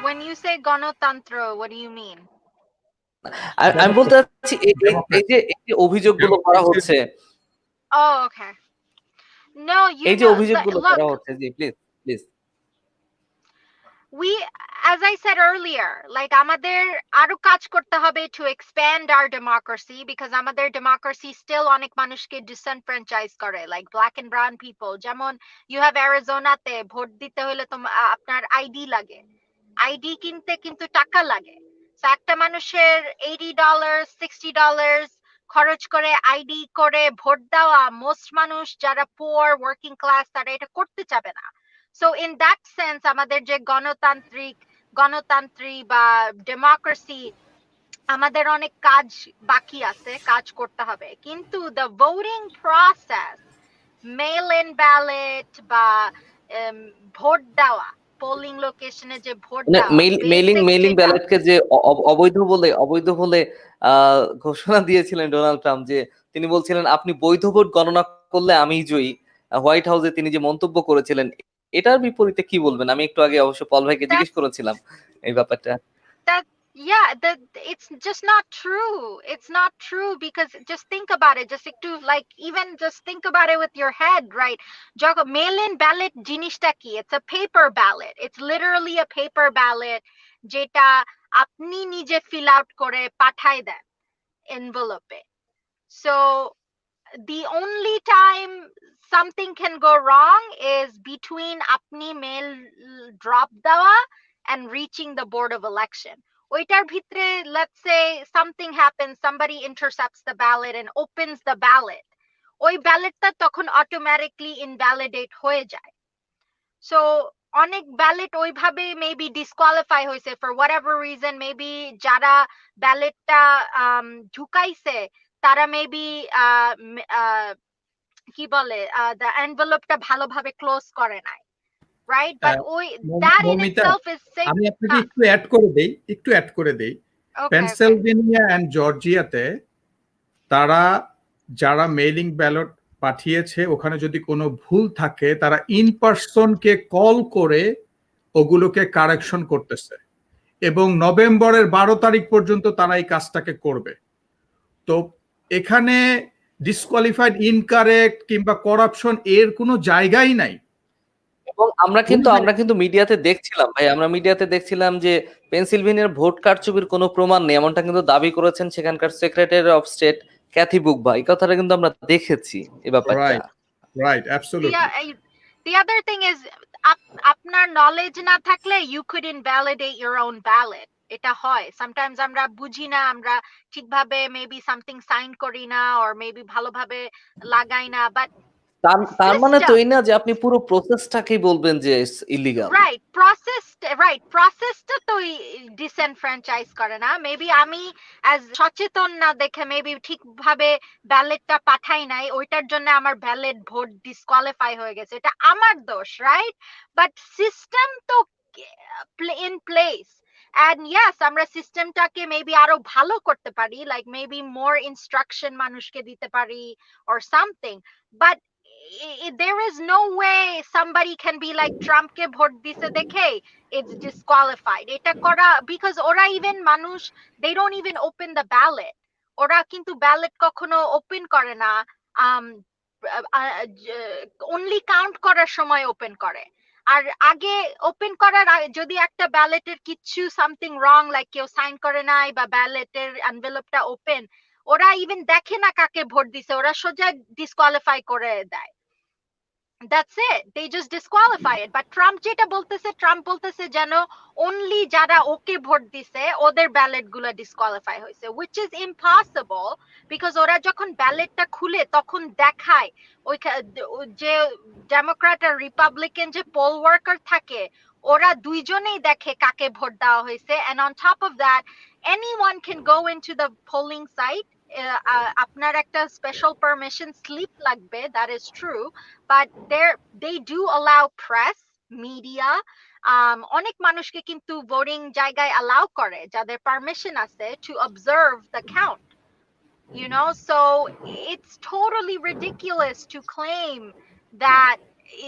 when you say গণতন্ত্র, what do you mean? আমি বলতে চাচ্ছি এই যে অভিযোগগুলো করা হচ্ছে, Oh, okay. No, এই যে অভিযোগগুলো করা হচ্ছে, জি please please. we, as I said earlier, like আমাদের আরো কাজ করতে হবে to expand our democracy, because আমাদের democracy still অনেক মানুষকে disenfranchise করে, like black and brown people. যেমন you have Arizona তে ভোট দিতে হলে আপনার আইডি লাগে, আইডি কিনতে কিন্তু টাকা লাগে। তো একটা মানুষের $80 $60 খরচ করে আইডি করে ভোট দেওয়া, মোস্ট মানুষ যারা পুয়ার ওয়ার্কিং ক্লাস তারা এটা করতে চাবে না। সো ইন দ্যাট সেন্স আমাদের যে গণতান্ত্রিক বা ডেমোক্রেসি, আমাদের অনেক কাজ বাকি আছে, কাজ করতে হবে। কিন্তু the voting process, mail in ballot বা ভোট দেওয়া, পোলিং লোকেশনে যে ভোট দেওয়া, মেইলিং ব্যালটকে যে অবৈধ বলে ঘোষণা দিয়েছিলেন ডোনাল্ড ট্রাম্প, যে তিনি বলছিলেন আপনি বৈধ ভোট গণনা করলে আমিই জয়ী, হোয়াইট হাউসে তিনি যে মন্তব্য করেছিলেন, এটার বিপরীতে কি বলবেন? আমি একটু আগে অবশ্য পল ভাইকে জিজ্ঞেস করেছিলাম এই ব্যাপারটা। It's just not true. It's not true, because just think about it. Just think about it with your head, right? Mail-in ballot জিনিসটা কি? It's a paper ballot. It's literally a paper ballot যেটা আপনি নিজে fill out করে পাঠায় দেন envelope. So the only time something can go wrong is between আপনি mail drop দেওয়া and reaching the board of election. ওইটার ভিতরে, let's say something happens, somebody intercepts the ballot and opens the ballot, ওই ব্যালটটা তখন automatically invalidate হয়ে যায়। So অনেক ballot ওইভাবে মেবি ডিসকোয়ালিফাই হয়েছে ফর হোয়াটএভার রিজন, মেবি যারা ব্যালটটা ঢুকাইছে তারা মেবি কি বলে দ্য এনভেলপটা ভালোভাবে ক্লোজ করে নাই, রাইট? বাট ওই that in itself is safe. আমি আপনাকে একটু অ্যাড করে দেই। পেনসিলভেনিয়া এন্ড জর্জিয়াতে তারা যারা মেইলিং ব্যালট পাঠিয়েছে, ওখানে যদি কোনো ভুল থাকে তারা ইন পারসনকে কল করে ওগুলোকে কারেকশন করতেছে, এবং নভেম্বরের 12 তারিখ পর্যন্ত তারা এই কাজটাকে করবে। তো এখানে ডিসকোয়ালিফাইড, ইনকারেক্ট কিংবা করাপশন এর কোনো জায়গাই নাই। এবং আমরা কিন্তু মিডিয়াতে দেখছিলাম ভাই, আমরা মিডিয়াতে দেখছিলাম যে পেনসিলভেনিয়ার ভোট কারচুপির কোনো প্রমাণ নেই, এমনটা কিন্তু দাবি করেছেন সেখানকার সেক্রেটারি অফ স্টেট ক্যাথি বুকবা। এই কথাটা কিন্তু আমরা দেখেছি এই ব্যাপারটা। Right, absolutely. The other thing is, আপনার নলেজ না থাকলে you could invalidate your own ballot. এটা হয় সামটাইমস, আমরা বুঝি না, আমরা ঠিকভাবে মেবি সামথিং সাইন করি না, অর মেবি ভালোভাবে লাগাই না, বাট তার মানে তো এই না যে আপনি পুরো প্রসেসটাকেই বলবেন যে ইলিগাল। রাইট, প্রসেসটা তো ডিসএনফ্র্যাঞ্চাইজ করে না। মেবি আমি অ্যাজ সচেতন না দেখে মেবি ঠিকভাবে ব্যালেটটা পাঠাই নাই, ওইটার জন্য আমার ব্যালেট ভোট ডিসকোয়ালিফাই হয়ে গেছে, এটা আমার দোষ, রাইট? বাট সিস্টেম তো ইন প্লেস, and yes, আমরা সিস্টেমটাকে মেবি আরো ভালো করতে পারি, লাইক মেবি মোর ইনস্ট্রাকশন মানুষকে দিতে পারি or something, but there is no way somebody can be like Trump ke bhot dise dekhe it's disqualified. Eta kora, because ora even manush, they don't even open the ballot. Ora kintu ballot kokhono open kore na, only count korar shomoy open kore. আর আগে open করার যদি একটা ব্যালেটের কিছু something wrong like কেউ sign করে নাই বা ব্যালেটের এনভেলপটা open, ওরা ইভেন দেখে না কাকে ভোট দিছে, ওরা সোজা ডিসকোয়ালিফাই করে দেয়। That's it. They just disqualify it. But Trump যেটা বলতেছে, ট্রাম্প বলতেছে যেন only যারা ওকে ভোট দিছে ওদের ব্যালেট গুলো ডিসকোয়ালিফাই হয়েছে, which is impossible because ওরা যখন ব্যালেটটা খুলে তখন দেখায় ওই যে ডেমোক্র্যাট আর রিপাবলিকান যে পোল ওয়ার্কার থাকে ওরা দুইজনেই দেখে কাকে ভোট দেওয়া হয়েছে, and on top of that anyone can go into the polling site. আপনার একটা স্পেশাল পারমিশন স্লিপ লাগবে, that is true, but they do allow press, media, অনেক মানুষকে কিন্তু ভোটিং জায়গায় allow করে যাদের পারমিশন আছে to observe the count, you know. So it's totally ridiculous to claim that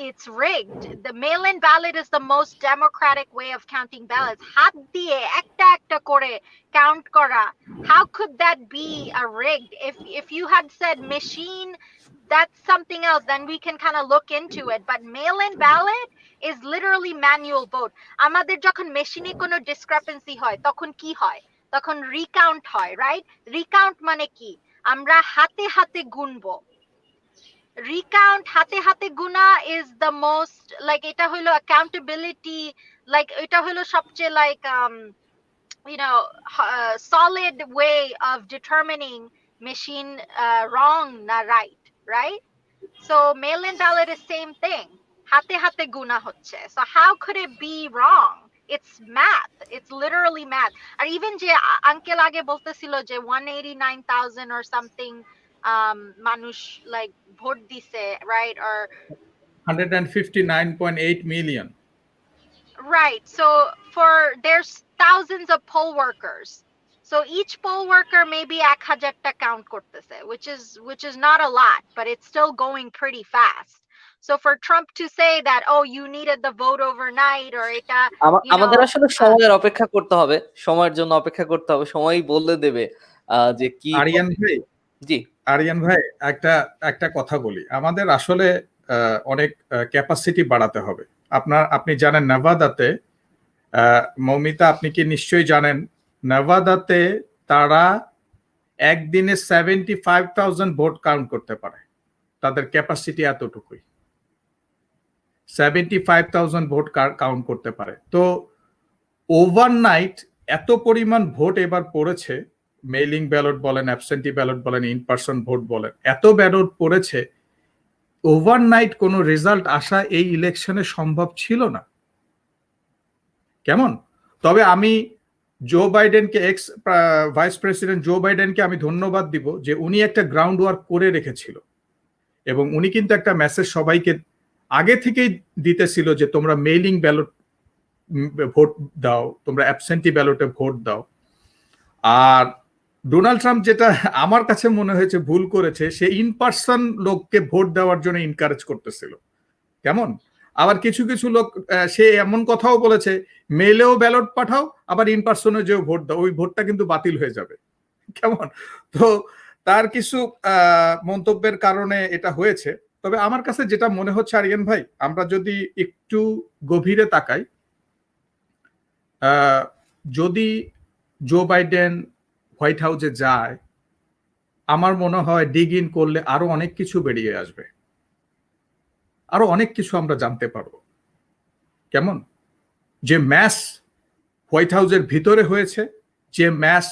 it's rigged. The mail-in ballot is the most democratic way of counting ballots. হাত দিয়ে একটা একটা করে count করা, how could that be a rigged? If you had said machine, that's something else, then we can kind of look into it, but mail-in ballot is literally manual vote. আমাদের যখন মেশিনে কোনো discrepancy হয় তখন কি হয়? তখন রিকাউন্ট হয়, রাইট? রিকাউন্ট মানে কি? আমরা হাতে হাতে গুনবো। রিকাউন্ট হাতে হাতে গুনা is the most like এটা হলো accountability, like এটা হলো সবচেয়ে like you know solid way of determining machine wrong na right? So mail-in ballot is same thing. হাতে হাতে গুনা হচ্ছে, so how could it be wrong? It's math. It's literally math. আর even যে uncle আগে বলতেছিল যে 189,000 or something মানুষ like ভোট দিছে, right? Or 159.8 million. right. So there's thousands of poll workers. So each poll worker maybe 1,000 টা count করতেছে, which is not a lot, but it's still going pretty fast. So for Trump to say that, oh, you needed the vote overnight or এটা আমাদের আসলে সময়ের অপেক্ষা করতে হবে, সময়ের জন্য অপেক্ষা করতে হবে, সময়ই বলে দেবে যে কি। আরিয়ান ভাই, জি আরিয়ান ভাই, একটা কথা বলি, আমাদের আসলে অনেক ক্যাপাসিটি বাড়াতে হবে। আপনি জানেন নেভাদাতে, মৌমিতা আপনি কি নিশ্চয়ই জানেন, নেভাদাতে তারা একদিনে 75,000 ভোট কাউন্ট করতে পারে, তাদের ক্যাপাসিটি এতটুকুই, 75,000 ভোট কাউন্ট করতে পারে। তো ওভারনাইট এত পরিমাণ ভোট এবার পড়েছে, মেইলিং ব্যালট বলেন, অ্যাবসেন্টি ব্যালট বলেন, ইন পারসন ভোট বলেন, এত ব্যালট পড়েছে, ওভারনাইট কোনো রেজাল্ট আসা এই ইলেকশনে সম্ভব ছিল না। কেমন? তবে আমি জো বাইডেনকে, এক্স ভাইস প্রেসিডেন্ট জো বাইডেনকে আমি ধন্যবাদ দিব যে উনি একটা গ্রাউন্ড ওয়ার্ক করে রেখেছিল, এবং উনি কিন্তু একটা মেসেজ সবাইকে আগে থেকেই দিতেছিল যে তোমরা মেইলিং ব্যালট ভোট দাও, তোমরা অ্যাবসেন্টি ব্যালটে ভোট দাও। আর ডোনাল্ড ট্রাম্প যেটা আমার কাছে মনে হয়েছে ভুল করেছে, সে ইন পারসন লোককে ভোট দেওয়ার জন্য ইনকারেজ করতেছিল। কেমন? আবার কিছু কিছু লোক সে এমন কথাও বলেছে, মেইলেও ব্যালট পাঠাও, আবার ইন পারসনে যেও ভোট দাও, ওই ভোটটা কিন্তু বাতিল হয়ে যাবে। কেমন? তো তার কিছু মন্তব্যের কারণে এটা হয়েছে। তবে আমার কাছে যেটা মনে হচ্ছে আরিয়ান ভাই, আমরা যদি একটু গভীরে তাকাই, যদি জো বাইডেন হোয়াইট হাউসে যায়, আমার মনে হয় ডিগ ইন করলে আরো অনেক কিছু বেরিয়ে আসবে, আরো অনেক কিছু আমরা জানতে পারবো। কেমন? যে ম্যাচ হোয়াইট হাউসের ভিতরে হয়েছে, যে ম্যাচ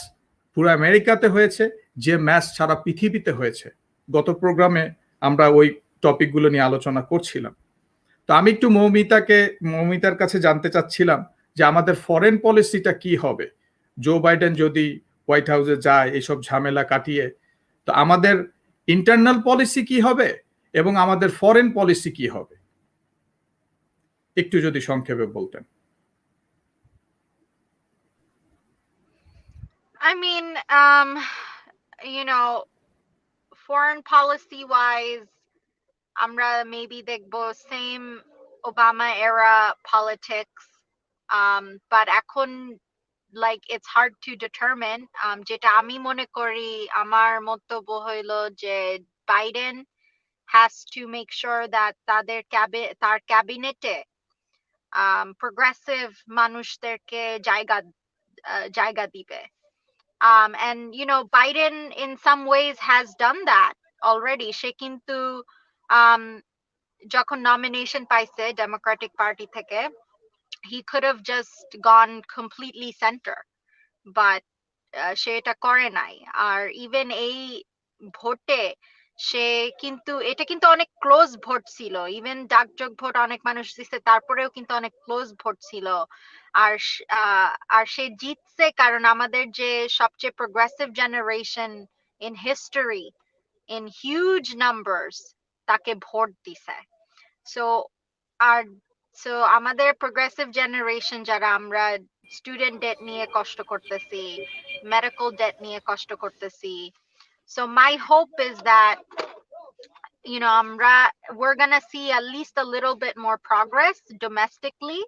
পুরো আমেরিকাতে হয়েছে, যে ম্যাচ সারা পৃথিবীতে হয়েছে, গত প্রোগ্রামে আমরা ওই টপিকগুলো নিয়ে আলোচনা করছিলাম। তো আমি একটু মৌমিতার কাছে জানতে চাচ্ছিলাম যে আমাদের ফরেন পলিসিটা কি হবে জো বাইডেন যদি হোয়াইট হাউসে যায় এইসব ঝামেলা কাটিয়ে। তো আমাদের ইন্টারনাল পলিসি কি হবে এবং আমাদের ফরেন পলিসি কি হবে, একটু যদি সংক্ষেপে বলতেন। I mean, you know, foreign policy wise, আমরা maybe দেখবো same Obama era politics, but এখন like it's hard to determine. যেটা আমি মনে করি, আমার মন্তব্য হইলো যে Biden has to make sure that তার ক্যাবিনেটে progressive মানুষদেরকে জায়গা দিবে. And Biden in some ways has done that already. সে কিন্তু যখন nomination পাইছে Democratic Party থেকে, he could have just gone completely center, but সে এটা করে নাই. আর ইভেন এই ভোটে সে কিন্তু এটা কিন্তু অনেক ক্লোজ ভোট ছিল, ইভেন ডাকযোগ ভোট অনেক মানুষ দিচ্ছে, তারপরেও কিন্তু অনেক ক্লোজ ভোট ছিল. আর সে জিতছে কারণ আমাদের যে সবচেয়ে progressive generation in history in huge numbers তাকে ভোট দিছে. সো আমাদের প্রোগ্রেসিভ জেনারেশন যারা আমরা স্টুডেন্ট ডেট নিয়ে কষ্ট করতেছি, মেডিকেল ডেট নিয়ে কষ্ট করতেছি. So my hope is that we're gonna see at least a little bit more progress domestically,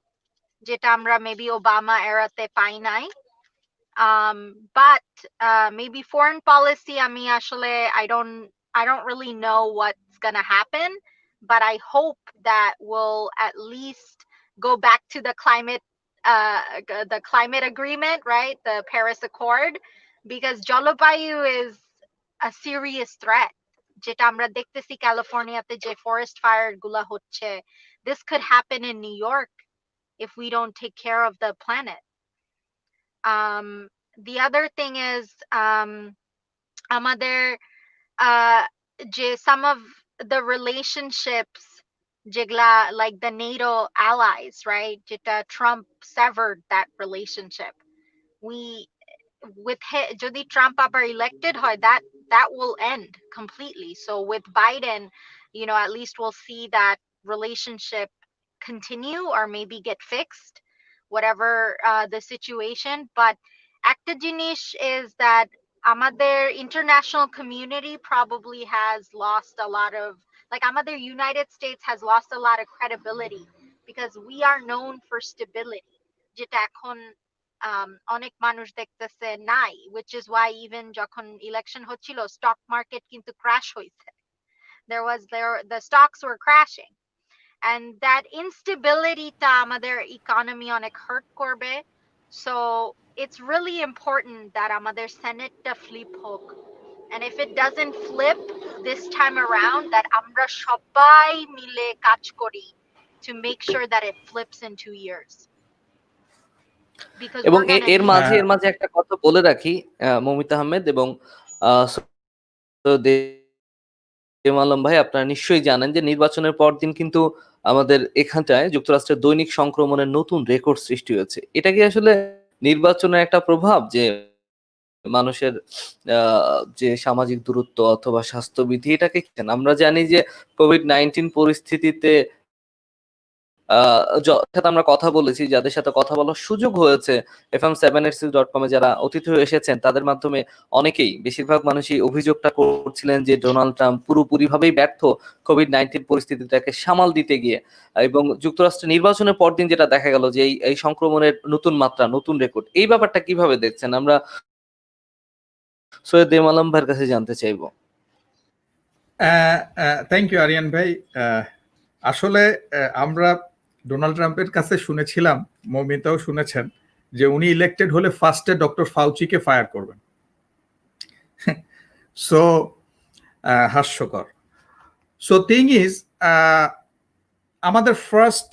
jeta amra maybe Obama era te pai nai. But maybe foreign policy, I don't really know what's gonna happen, but I hope that we'll at least go back to the climate agreement, right? The Paris Accord, because Jalabayu is a serious threat. যেটা আমরা দেখতেছি ক্যালিফোর্নিয়াতে যে forest fire গুলা হচ্ছে, this could happen in New York if we don't take care of the planet. The other thing is আমাদের যে some of the relationships যেগুলা like the NATO allies, right? যেটা Trump severed that relationship. যদি Trump আবার elected হয়, that will end completely. So with Biden, at least we'll see that relationship continue or maybe get fixed, whatever the situation. But একটা জিনিস is that আমাদের international community probably has lost a lot of, like আমাদের United States has lost a lot of credibility because we are known for stability, যেটা এখন অনেক মানুষ দেখতেছে নাই, which is why even যখন ইলেকশন হচ্ছিল স্টক মার্কেট কিন্তু ক্র্যাশ হয়েছে. The stocks were crashing, and that instability টা আমাদের ইকোনমি অনেক হার্ট করবে. So it's really important that আমাদের সেনেটটা ফ্লিপ হোক, and if it doesn't flip this time around, that আমরা সবাই মিলে কাজ করি to make sure that it flips in 2 years. এবং এর মাঝে একটা কথা বলে রাখি, মমিতা আহমেদ এবং আলম ভাই, আপনারা নিশ্চয়ই জানেন যে নির্বাচনের পর দিন কিন্তু আমাদের এখানটায় যুক্তরাষ্ট্রের দৈনিক সংক্রমণের নতুন রেকর্ড সৃষ্টি হয়েছে. এটা কি আসলে নির্বাচনের একটা প্রভাব, যে মানুষের যে সামাজিক দূরত্ব অথবা স্বাস্থ্যবিধি, এটাকে আমরা জানি যে কোভিড-19 পরিস্থিতিতে আমরা কথা বলেছি, যাদের সাথে কথা বলার সুযোগ হয়েছে fm786.com যারা অতিথি হয়ে এসেছেন, তাদের মাধ্যমে অনেকেই, বেশিরভাগ মানুষই অভিযোগটা করছিলেন যে ডোনাল্ড ট্রাম্প পুরোপুরিভাবেই ব্যর্থ কোভিড-19 পরিস্থিতিটাকে সামাল দিতে গিয়ে. এবং যুক্তরাষ্ট্রের নির্বাচনের পরদিন যেটা দেখা গেল যে এই সংক্রমণের নতুন মাত্রা, নতুন রেকর্ড, এই ব্যাপারটা কিভাবে দেখছেন? আমরা সৈয়দ আলম ভাইয়ের কাছে জানতে চাইবো. থ্যাংক ইউ আরিয়ান ভাই. আসলে আমরা ডোনাল্ড ট্রাম্পের কাছে শুনেছিলাম, মমিতাও শুনেছেন, যে উনি ইলেক্টেড হলে ফার্স্টে ডক্টর ফাউচিকে ফায়ার করবেন. সো হাস্যকর. সো থিং ইজ, আমাদের ফার্স্ট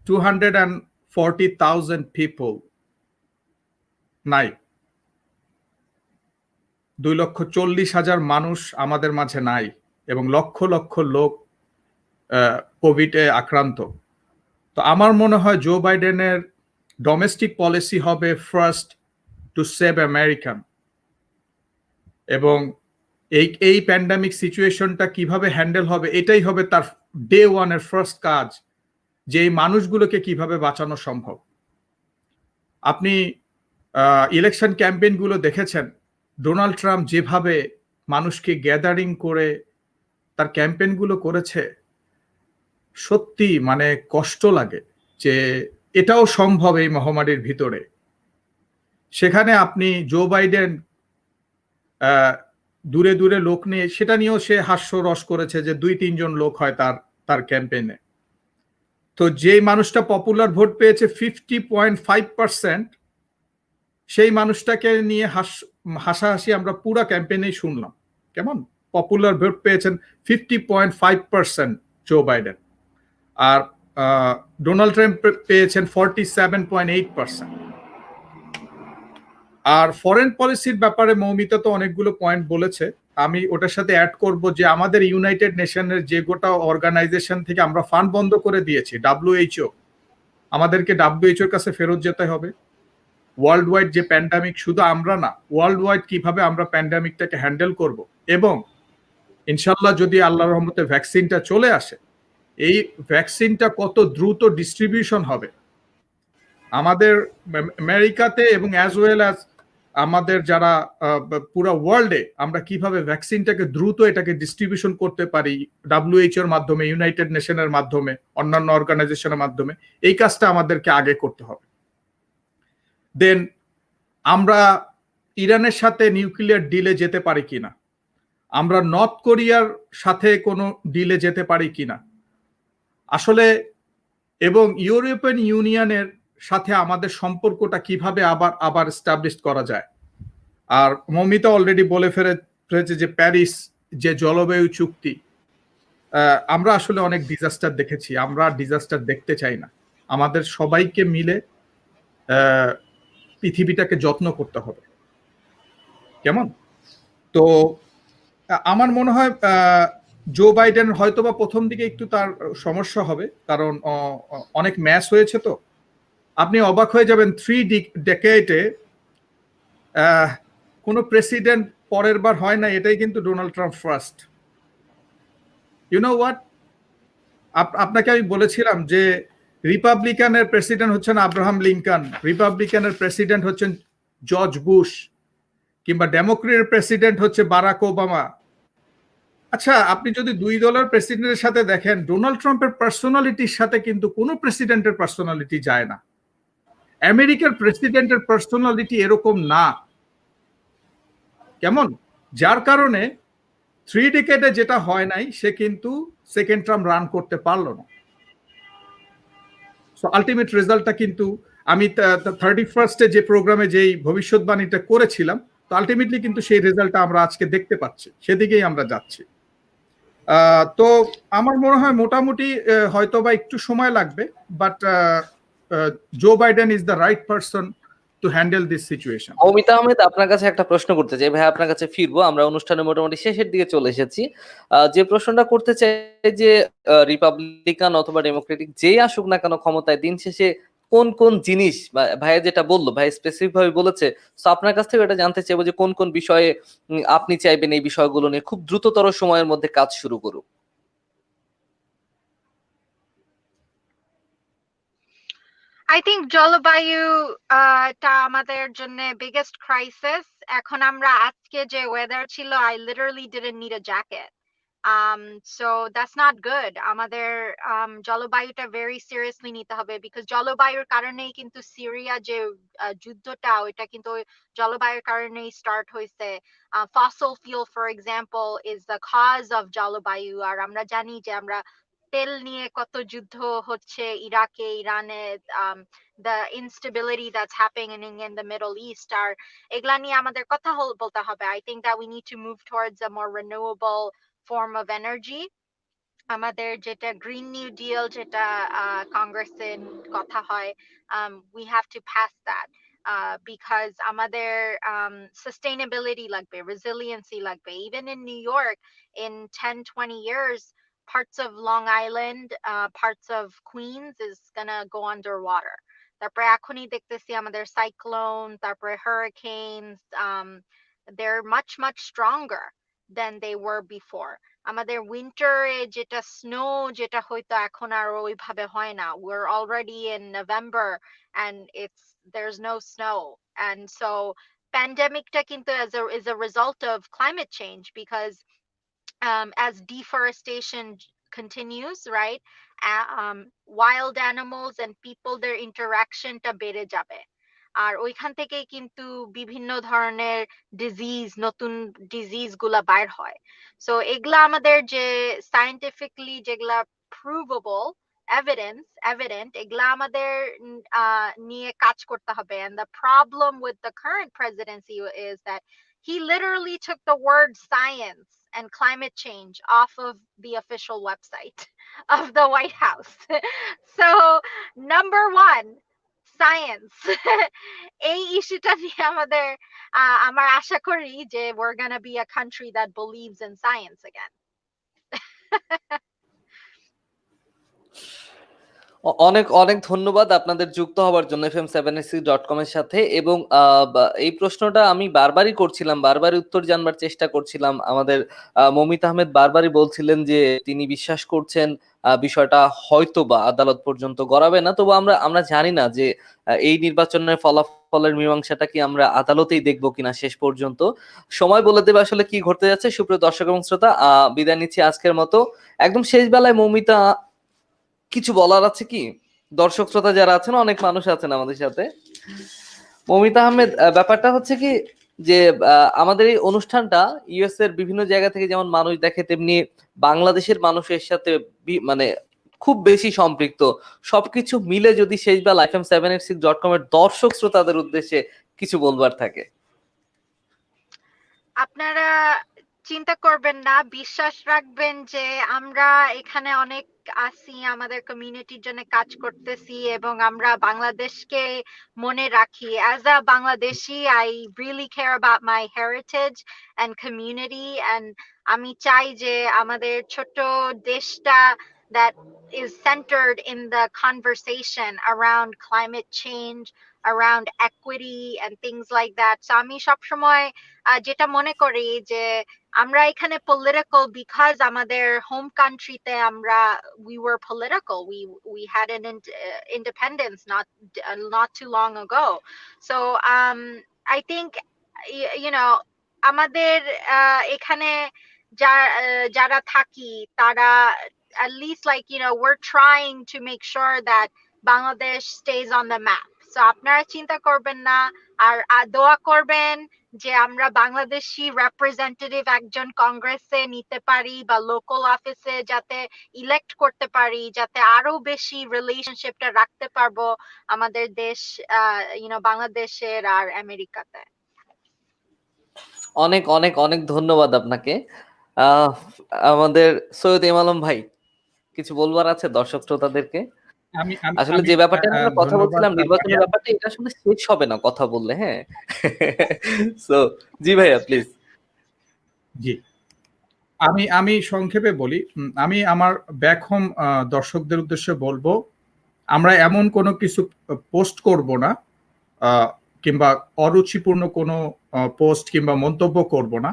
240,000 পিপল নাই, 2,40,000 মানুষ আমাদের মাঝে নাই, এবং লক্ষ লক্ষ লোক কোভিডে আক্রান্ত. তো আমার মনে হয় জো বাইডেনের ডোমেস্টিক পলিসি হবে ফার্স্ট টু সেভ আমেরিকান, এবং এই প্যান্ডামিক সিচুয়েশনটা কিভাবে হ্যান্ডেল হবে এটাই হবে তার ডে ওয়ানের ফার্স্ট কাজ, যে এই মানুষগুলোকে কিভাবে বাঁচানো সম্ভব. আপনি ইলেকশন ক্যাম্পেইনগুলো দেখেছেন, ডোনাল্ড ট্রাম্প যেভাবে মানুষকে গ্যাদারিং করে তার ক্যাম্পেইনগুলো করেছে, সত্যি মানে কষ্ট লাগে যে এটাও সম্ভব এই মহামারীর ভিতরে. সেখানে আপনি জো বাইডেন দূরে দূরে লোক নিয়ে, সেটা নিয়েও সে হাস্যরস করেছে যে 2-3 জন লোক হয় তার ক্যাম্পেইনে. তো যেই মানুষটা পপুলার ভোট পেয়েছে 50.5%, সেই মানুষটাকে নিয়ে হাসাহাসি আমরা পুরা ক্যাম্পেইনেই শুনলাম। কেমন পপুলার ভোট পেয়েছেন 50.5% জো বাইডেন, আর ডোনাল্ড ট্রাম্প পেয়েছেন 47.8%। আর ফরেন পলিসির ব্যাপারে মৌমিতা তো অনেকগুলো পয়েন্ট বলেছে, আমি ওটার সাথে অ্যাড করব যে আমাদের ইউনাইটেড নেশনের যে গোটা অর্গানাইজেশন থেকে আমরা ফান্ড বন্ধ করে দিয়েছি, WHO, আমাদেরকে WHO এর কাছে ফেরত যেতে হবে। ওয়ার্ল্ড ওয়াইড যে প্যান্ডামিক, শুধু আমরা না, ওয়ার্ল্ড ওয়াইড কিভাবে আমরা প্যান্ডামিকটাকে হ্যান্ডেল করব, এবং ইনশাল্লাহ যদি আল্লাহর রহমতে ভ্যাকসিনটা চলে আসে, এই ভ্যাকসিনটা কত দ্রুত ডিস্ট্রিবিউশন হবে আমাদের আমেরিকাতে এবং অ্যাজ ওয়েল অ্যাজ আমাদের যারা পুরো ওয়ার্ল্ডে, আমরা কিভাবে ভ্যাকসিনটাকে দ্রুত এটাকে ডিস্ট্রিবিউশন করতে পারি WHO এর মাধ্যমে, ইউনাইটেড নেশনের মাধ্যমে, অন্যান্য অর্গানাইজেশনের মাধ্যমে, এই কাজটা আমাদেরকে আগে করতে হবে। দেন আমরা ইরানের সাথে নিউক্লিয়ার ডিলে যেতে পারি কিনা, আমরা নর্থ কোরিয়ার সাথে কোনো ডিলে যেতে পারি কিনা আসলে, এবং ইউরোপিয়ান ইউনিয়নের সাথে আমাদের সম্পর্কটা কিভাবে আবার এস্টাবলিশ করা যায়। আর মৌমিতা অলরেডি বলে ফেলেছে যে প্যারিস যে জলবায়ু চুক্তি, আমরা আসলে অনেক ডিজাস্টার দেখেছি, আমরা ডিজাস্টার দেখতে চাই না। আমাদের সবাইকে মিলে পৃথিবীটাকে যত্ন করতে হবে, কেমন? তো আমার মনে হয় জো বাইডেন হয়তোবা প্রথম দিকে একটু তার সমস্যা হবে, কারণ অনেক ম্যাচ হয়েছে। তো আপনি অবাক হয়ে যাবেন 3 ডেকেডে কোনো প্রেসিডেন্ট পরের বার হয় না, এটাই কিন্তু Donald Trump first. You know what, আপনাকে আমি বলেছিলাম যে রিপাবলিকানের প্রেসিডেন্ট হচ্ছেন আব্রাহাম লিঙ্কন, রিপাবলিকানের প্রেসিডেন্ট হচ্ছেন জর্জ বুশ, কিংবা ডেমোক্রেটের প্রেসিডেন্ট হচ্ছে বারাক ওবামা। আচ্ছা, আপনি যদি দুই দলের প্রেসিডেন্টের সাথে দেখেন, ডোনাল্ড ট্রাম্পের পার্সোনালিটির সাথে কিন্তু কোনো প্রেসিডেন্টের পার্সোনালিটি যায় না। আমেরিকার প্রেসিডেন্টের পার্সোনালিটি এরকম না, কেমন? যার কারণে 3 ডেকেডে যেটা হয় নাই, সে কিন্তু সেকেন্ড টার্ম রান করতে পারলো না। সো আলটিমেট রেজাল্টটা কিন্তু আমি 31 যে প্রোগ্রামে যেই ভবিষ্যৎবাণীটা করেছিলাম, তো আলটিমেটলি কিন্তু সেই রেজাল্টটা আমরা আজকে দেখতে পাচ্ছি, সেদিকেই আমরা যাচ্ছি। তো আমার মনে হয় মোটামুটি হয়তোবা একটু সময় লাগবে, but Joe Biden is the right person to handle this situation. Moumita Ahmed, আপনার কাছে একটা প্রশ্ন করতে চাই ভাই, আপনার কাছে ফিরবো, আমরা অনুষ্ঠানের মোটামুটি শেষের দিকে চলে এসেছি। যে প্রশ্নটা করতে চাই যে রিপাবলিকান অথবা ডেমোক্রেটিক যেই আসুক না কেন ক্ষমতায়, দিন শেষে কোন কোন জিনিস, ভাইয়া যেটা বললো, ভাই স্পেসিফিক ভাবে বলেছে, তো আপনার কাছ থেকে এটা জানতে চাইবো যে কোন কোন বিষয়ে আপনি চাইবেন এই বিষয়গুলো নিয়ে খুব দ্রুততর সময়ের মধ্যে কাজ শুরু করুক। I think জলবায়ু টা আমাদের জন্য biggest crisis. এখন আমরা আজকে যে weather ছিল, I literally didn't need a jacket. So that's not good. আমাদের জলবায়ুটা very seriously নিতে হবে, because জলবায়ুর কারণেই কিন্তু সিরিয়া যে যুদ্ধটা, ওইটা কিন্তু জলবায়ুর কারণেই স্টার্ট হয়েছে। Fossil fuel, for example, is the cause of জলবায়ু। আর আমরা জানি যে আমরা তেল নিয়ে কত যুদ্ধ হচ্ছে ইরাকে, ইরানে, the instability that's happening in the Middle East, আর এগুলা নিয়ে আমাদের কথা বলতে হবে। I think that we need to move towards a more renewable form of energy. আমাদের যেটা গ্রিন নিউ ডিল, যেটা কংগ্রেসে কথা হয়, we have to pass that, because আমাদের sustainability লাগবে, resiliency লাগবে. Even in New York, in 10-20 years, parts of Long Island, parts of Queens is gonna go underwater. তারপরে এখনই দেখতেছি আমাদের সাইক্লোন, তারপরে hurricanes, they're much stronger than they were before. আমাদের উইন্টারে যেটা স্নো যেটা হয়তো এখন আর ওইভাবে হয় না। We're already in November and there's no snow. And so pandemicটা কিন্তু is a result of climate change, because as deforestation continues, right, wild animals and people, their interaction টা বেড়ে যাবে। আর ওইখান থেকেই কিন্তু বিভিন্ন ধরনের নতুন ডিজিজ গুলা বাইর হয়। সো এগুলা আমাদের যে সায়েন্টিফিকলি যেগুলা প্রুভেবল evident এগুলা আমাদের নিয়ে কাজ করতে হবে, and the problem with the current presidency is that he literally took the word science and climate change off of the official website of the White House. So number one, science. এই ইস্যুটা নিয়ে আমার আশা করি যে we're gonna be a country that believes in science again. অনেক অনেক ধন্যবাদ আপনাদের যুক্ত হওয়ার জন্য fm7ac.com এর সাথে, এবং এই প্রশ্নটা আমি বারবারই করছিলাম, বারবারই উত্তর জানবার চেষ্টা করছিলাম। আমাদের মমিত আহমেদ বারবারই বলছিলেন যে তিনি বিশ্বাস করছেন বিষয়টা হয়তো বা আদালত পর্যন্ত গড়াবে না, তবু আমরা জানি না যে এই নির্বাচনের ফলাফলের মীমাংসাটা কি আমরা আদালতেই দেখবো কিনা শেষ পর্যন্ত। সময় বলে দেবে আসলে কি ঘটতে যাচ্ছে। সুপ্রিয় দর্শক এবং শ্রোতা, বিদায় নিচ্ছি আজকের মতো। একদম শেষ বেলায় মমিতা, কিছু বলার আছে কি? দর্শক শ্রোতা যারা আছেন, অনেক মানুষ আছেন আমাদের সাথে। মমিতা আহমেদ, ব্যাপারটা হচ্ছে কি যে আমাদের এই অনুষ্ঠানটা ইউএস এর বিভিন্ন জায়গা থেকে যেমন মানুষ দেখে, তেমনি বাংলাদেশের মানুষের সাথে মানে খুব বেশি সম্পৃক্ত। সবকিছু মিলে যদি শেষ বেলা fm7ac.com এর দর্শক শ্রোতাদের উদ্দেশ্যে কিছু বলবার থাকে। আপনারা চিন্তা করবেন না, বিশ্বাস রাখবেন যে আমরা এখানে অনেক আছি, আমাদের কমিউনিটির জন্য কাজ করতেছি এবং আমরা বাংলাদেশকে মনে রাখি। As a Bangladeshi, I really care about my heritage and community, and আমি চাই যে আমাদের ছোট দেশটা that is centered in the conversation around climate change, around equity and things like that. So আমি সবসময় যেটা মনে করি যে আমরা এখানে political because আমাদের home countryতে we were political. We had an independence not too long ago. So I think you know আমাদের এখানে যারা থাকি তারা at least we're trying to make sure that Bangladesh stays on the map. So আপনারা চিন্তা করবেন না, আর দোয়া করবেন যে আমরা বাংলাদেশি রিপ্রেজেন্টেটিভ একজন কংগ্রেসে নিতে পারি বা লোকাল অফিসে যাতে ইলেক্ট করতে পারি, যাতে আরো বেশি রিলেশনশিপটা রাখতে পারবো আমাদের দেশ বাংলাদেশের আর আমেরিকাতে। অনেক অনেক অনেক ধন্যবাদ আপনাকে। আমাদের সৈয়দ এম আলম ভাই, কিছু বলবার আছে দর্শক শ্রোতাদেরকে? আসলে যে ব্যাপারটা আমরা কথা বলছিলাম নির্বাচনের ব্যাপারটা, এটা আসলে শেষ হবে না কথা বললে। হ্যাঁ, সো জি ভাইয়া প্লিজ। জি, আমি সংক্ষেপে বলি। আমি আমার ব্যাক হোম দর্শকদের উদ্দেশ্যে বলবো, আমরা এমন কোনো কিছু পোস্ট করব না কিংবা অরুচিপূর্ণ কোনো পোস্ট কিংবা মন্তব্য করব না,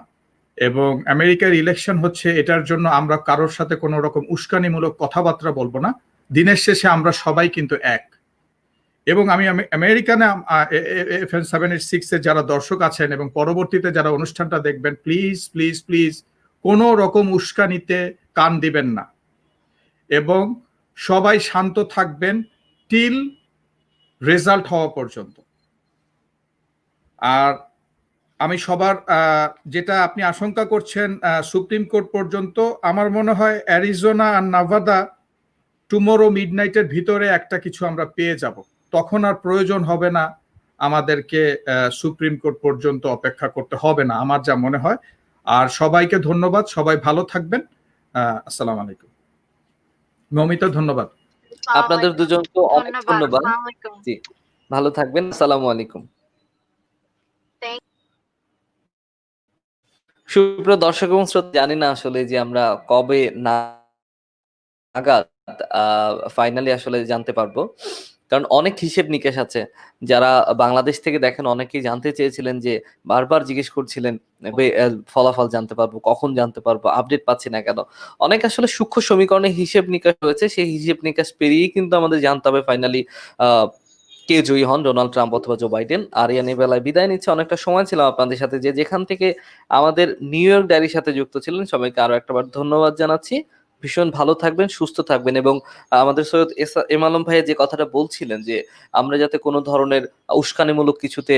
এবং আমেরিকার ইলেকশন হচ্ছে, এটার জন্য আমরা কারোর সাথে কোনো রকম উস্কানিমূলক কথাবার্তা বলবো না। দিনের শেষে আমরা সবাই কিন্তু এক। এবং আমি আমেরিকানে fm7ac এর যারা দর্শক আছেন এবং পরবর্তীতে যারা অনুষ্ঠানটা দেখবেন, প্লিজ প্লিজ প্লিজ কোনো রকম উস্কানিতে কান দিবেন না এবং সবাই শান্ত থাকবেন টিল রেজাল্ট হওয়া পর্যন্ত। আর আমি সবার যেটা আপনি আশঙ্কা করছেন সুপ্রিম কোর্ট পর্যন্ত, আমার মনে হয় অ্যারিজোনা আর নাভাদা টুমোরো মিডনাইটের ভিতরে একটা কিছু আমরা পেয়ে যাব, তখন আর প্রয়োজন হবে না আমাদেরকে সুপ্রিম কোর্ট পর্যন্ত অপেক্ষা করতে হবে না, আমার যা মনে হয়। আর সবাইকে ধন্যবাদ, সবাই ভালো থাকবেন। আসসালামু আলাইকুম। মমিতা, ধন্যবাদ। আপনাদের দুজনকে অনেক ধন্যবাদ। জি, ভালো থাকবেন। আসসালামু আলাইকুম। সুপ্রিয় দর্শক এবং শ্রোতা, জানি না আসলে যে আমরা কবে নাগাদ ফাইনালি আসলে জানতে পারবো, কারণ অনেক হিসেব নিকেশ আছে। যারা বাংলাদেশ থেকে দেখেন অনেকেই জানতে চেয়েছিলেন, যে বারবার জিজ্ঞেস করছিলেন ফলাফল জানতে পারবো, কখন জানতে পারবো, আপডেট পাচ্ছি না কেন। অনেক আসলে সূক্ষ্ম সমীকরণে হিসেব নিকাশ হয়েছে, সেই হিসেব নিকাশ পেরিয়েই কিন্তু আমাদের জানতে হবে ফাইনালি কে জয়ী হন, ডোনাল্ড ট্রাম্প অথবা জো বাইডেন। আর ইয়ানি বেলায় বিদায় নিচ্ছে। অনেকটা সময় ছিলাম আপনাদের সাথে, যে যেখান থেকে আমাদের নিউ ইয়র্ক ডায়েরির সাথে যুক্ত ছিলেন সবাইকে আরো একটাবার ধন্যবাদ জানাচ্ছি। ভীষণ ভালো থাকবেন, সুস্থ থাকবেন, এবং আমাদের সৈয়দ এম আলম ভাইয়া যে কথাটা বলছিলেন যে আমরা যাতে কোনো ধরনের উস্কানিমূলক কিছুতে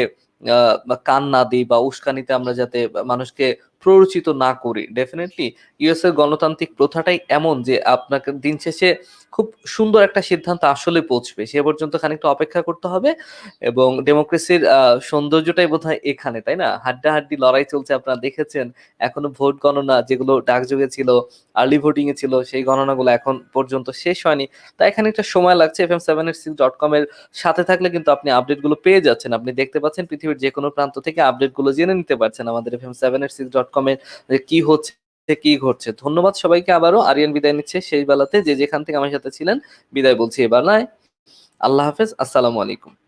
কান না দিই বা উস্কানিতে আমরা যাতে মানুষকে প্ররোচিত না করি। ডেফিনেটলি ইউএস এর গণতান্ত্রিক প্রথাটাই এমন যে আপনাকে দিন শেষে খুব সুন্দর একটা সিদ্ধান্ত আসলে পৌঁছবে। সে পর্যন্ত খানিকটা অপেক্ষা করতে হবে এবং ডেমোক্রেসির সৌন্দর্যটাই বোধহয় এখানে, তাই না? হাড্ডাহাড্ডি লড়াই চলছে, আপনারা দেখেছেন। এখনো ভোট গণনা যেগুলো ডাকযোগে ছিল, আর্লি ভোটিং এ ছিল, সেই গণনাগুলো এখন পর্যন্ত শেষ হয়নি। তাই খানিকটা সময় লাগছে। fm786.com এর সাথে থাকলে কিন্তু আপনি আপডেটগুলো পেয়ে যাচ্ছেন। আপনি দেখতে পাচ্ছেন পৃথিবীর যেকোনো প্রান্ত থেকে আপডেটগুলো জেনে নিতে পারছেন আমাদের fm786.com এর যে কি হচ্ছে, কি ঘটছে। ধন্যবাদ সবাইকে আবারও। আরিয়ান বিদায় নিচ্ছে শেষ বেলাতে। যে যেখান থেকে আমার সাথে ছিলেন বিদায় বলছি এবার নয়। আল্লাহ হাফেজ। আসসালামু আলাইকুম।